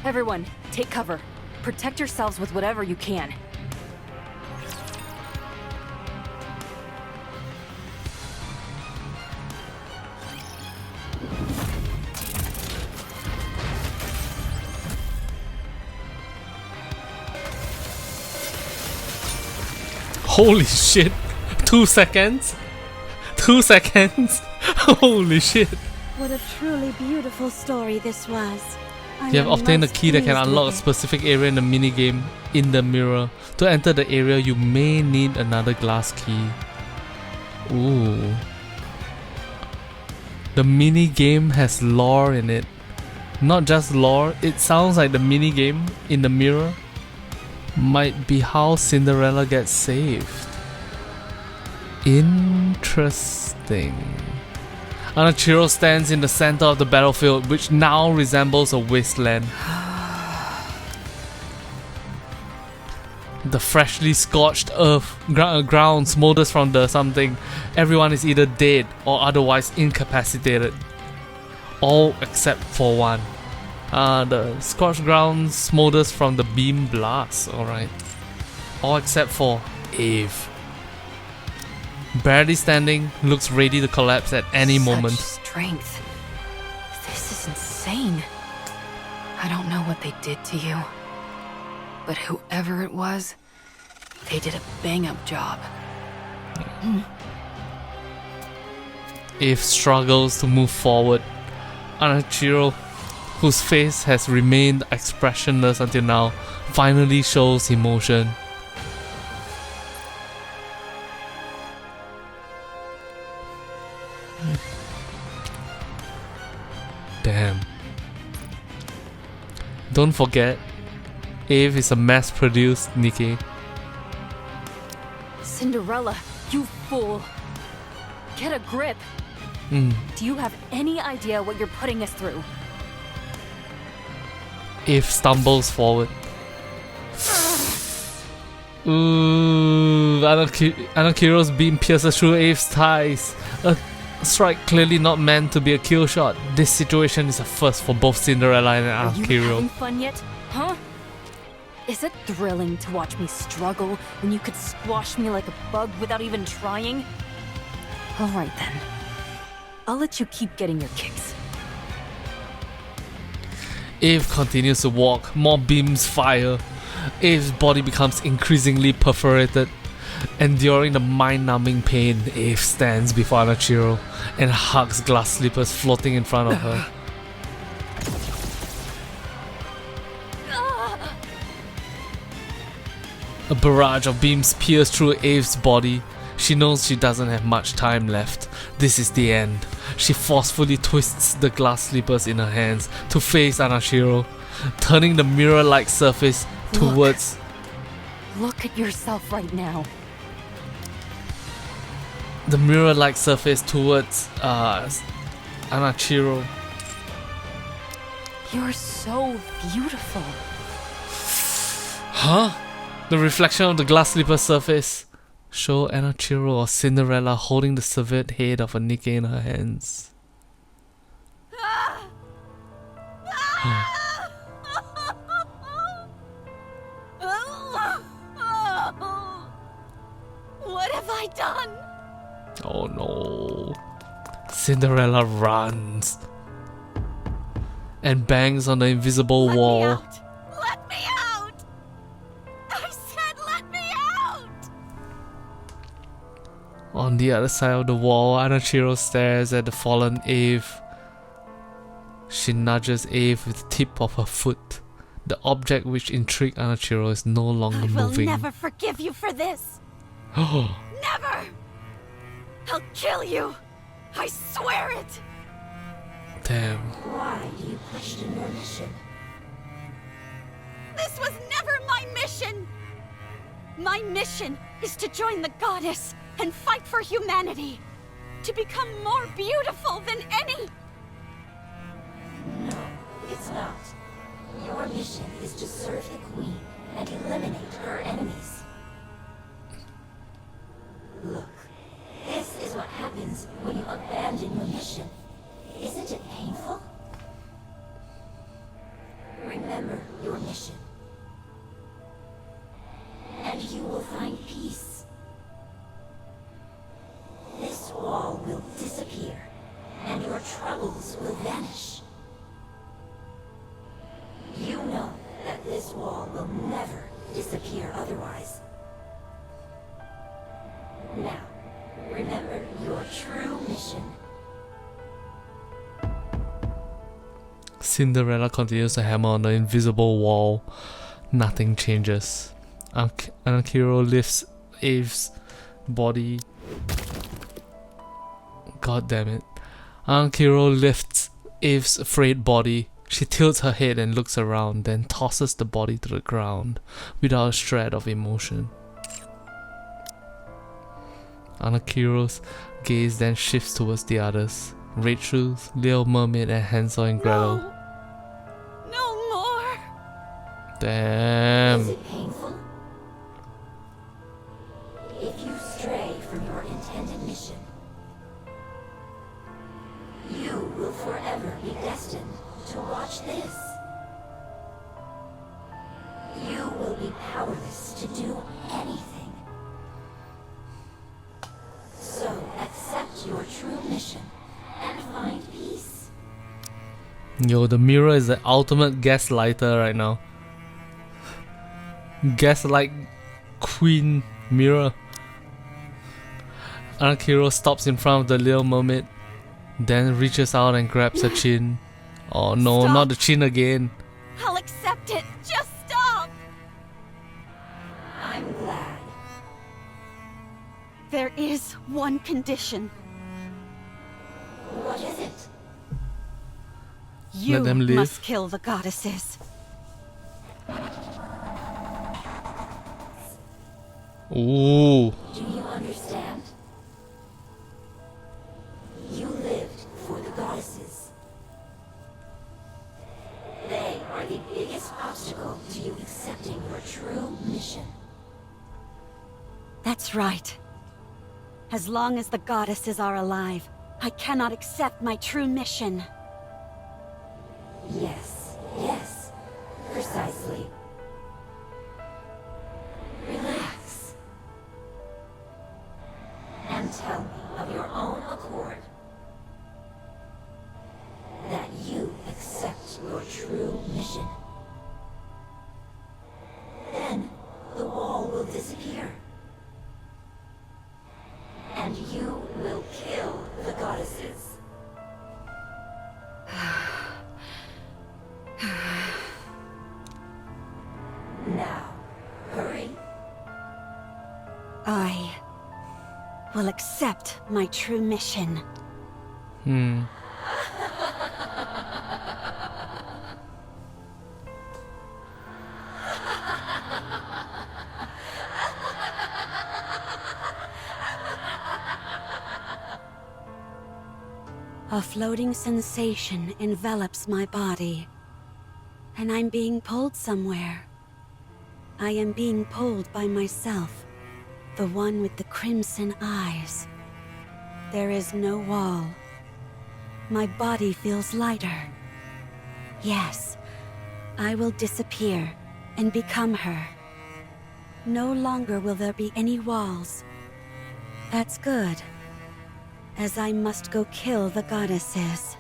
Everyone, take cover. Protect yourselves with whatever you can. Holy shit! 2 seconds? 2 seconds? Holy shit! What a truly beautiful story this was. You have obtained a key that can unlock a specific area in the minigame in the mirror. To enter the area, you may need another glass key. Ooh. The minigame has lore in it. Not just lore, it sounds like the minigame in the mirror might be how Cinderella gets saved. Interesting. Anachiro stands in the center of the battlefield, which now resembles a wasteland. The freshly scorched earth ground smolders from the something. Everyone is either dead or otherwise incapacitated. All except for one. The scorched ground smolders from the beam blast. Alright. All except for Eve. Barely standing, looks ready to collapse at any moment. Strength. This is insane. I don't know what they did to you, but whoever it was, they did a bang-up job. Eve struggles to move forward. Anachiro, whose face has remained expressionless until now, finally shows emotion. Damn. Don't forget, Eve is a mass-produced Nikke. Cinderella, you fool. Get a grip. Do you have any idea what you're putting us through? Eve stumbles forward. Ooh, Anachiro's beam pierces through Eve's thighs. A strike clearly not meant to be a kill shot. This situation is a first for both Cinderella and Are you Anachiro. having fun yet? Huh? Is it thrilling to watch me struggle when you could squash me like a bug without even trying? Alright then. I'll let you keep getting your kicks. Eve continues to walk, more beams fire. Eve's body becomes increasingly perforated. Enduring the mind-numbing pain, Eve stands before Anachiro and hugs glass slippers floating in front of her. A barrage of beams pierce through Eve's body. She knows she doesn't have much time left. This is the end. She forcefully twists the glass slippers in her hands to face Anachiro, turning the mirror-like surface towards... Look at yourself right now. The mirror-like surface towards Anachiro. You're so beautiful. Huh? The reflection of the glass slipper surface show Anachiro or Cinderella holding the severed head of a Nikke in her hands. What have I done? Oh no. Cinderella runs and bangs on the invisible wall. Let me out! I said let me out! On the other side of the wall, Anachiro stares at the fallen Eve. She nudges Eve with the tip of her foot. The object which intrigued Anachiro is no longer moving. I will never forgive you for this. Never! I'll kill you! I swear it! Damn. Why do you question your mission? This was never my mission! My mission is to join the goddess and fight for humanity. To become more beautiful than any... No, it's not. Your mission is to serve the Queen and eliminate her enemies. Look, this is what happens when you abandon your mission. Isn't it painful? Remember your mission, and you will find peace. This wall will disappear, and your troubles will vanish. You know that this wall will never disappear otherwise. Now, remember your true mission. Cinderella continues to hammer on the invisible wall. Nothing changes. Anachiro lifts Eve's body. God damn it. Anachiro lifts Eve's frayed body. She tilts her head and looks around, then tosses the body to the ground without a shred of emotion. Anachiro's gaze then shifts towards the others. Raptures, Little Mermaid and Hansel and Gretel. No more! Damn. Is it painful? If you stray from your intended mission, you will forever be destined to watch this. You will be powerless to do anything. So accept your true mission and find peace. Yo, the mirror is the ultimate gaslighter right now. Gaslight queen mirror. Anachiro stops in front of the little mermaid, then reaches out and grabs her chin. Oh no, Stop. not the chin again. I'll accept it. Just stop. I'm glad. There is one condition. What is it? You them live. must kill the goddesses. Ooh. Do you understand? You lived for the goddesses. They are the biggest obstacle to you accepting your true mission. That's right. As long as the goddesses are alive, I cannot accept my true mission. Yes, yes, precisely. Relax. And tell me of your own accord that you accept your true mission. Then the wall will disappear. And you will kill the goddesses. Now, hurry. I will accept my true mission. A floating sensation envelops my body, and I'm being pulled somewhere. I am being pulled by myself, the one with the crimson eyes. There is no wall. My body feels lighter. Yes, I will disappear and become her. No longer will there be any walls. That's good, as I must go kill the goddesses.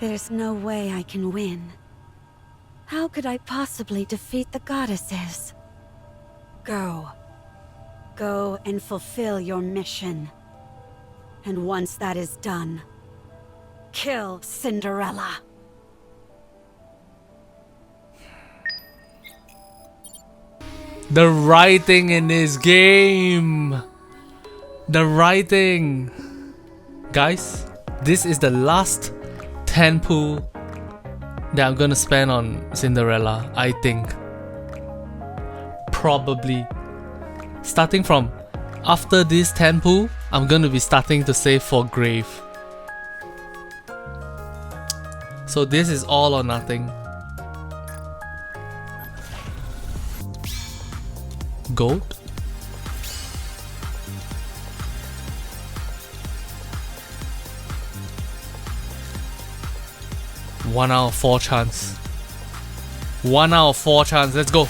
There's no way I can win. How could I possibly defeat the goddesses? Go. Go and fulfill your mission. And once that is done, kill Cinderella. The writing in this game. The writing. Guys, this is the last 10 pool that I'm gonna spend on Cinderella, I think. Probably. Starting from after this 10 pool, I'm gonna be starting to save for Grave. So this is all or nothing. Gold? One out of 4 chance. 1 out of 4 chance. Let's go.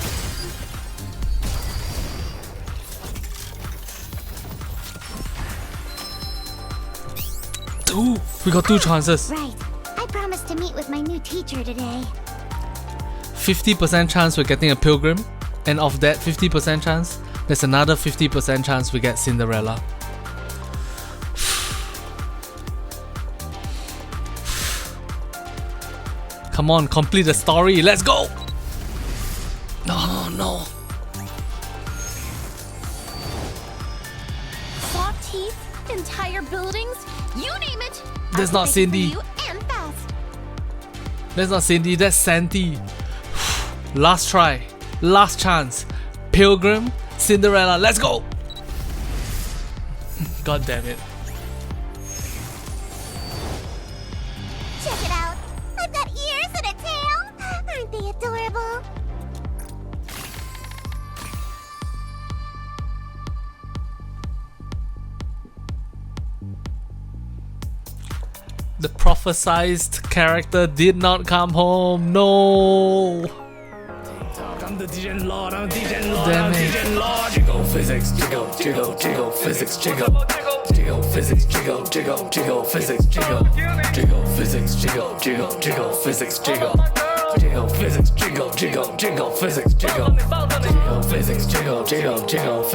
Two. We got 2 chances. Right. I promised to meet with my new teacher today. 50% chance we're getting a pilgrim, and of that 50% chance, there's another 50% chance we get Cinderella. Come on, complete the story. Let's go. No. Saw teeth, entire buildings, you name it. That's not Cindy. You and fast. That's not Cindy, that's Santi. Last try. Last chance. Pilgrim, Cinderella, let's go! God damn it. Check it out. I've got ears and a tail. Aren't they adorable? The prophesized character did not come home. No. I'm the Degen Lord, I'm the Degen Lord, Damn I'm the it. Degen Lord. Jiggle physics, jiggle, jiggle, jiggle physics, jiggle. Jiggle physics, jiggle, jiggle, jiggle physics, jiggle. Jiggle physics, jiggle, jiggle, jiggle physics, jiggle. Jiggle physics, jiggle, jiggle, jiggle physics, jiggle. Jiggle physics, jiggle, jiggle, jiggle physics.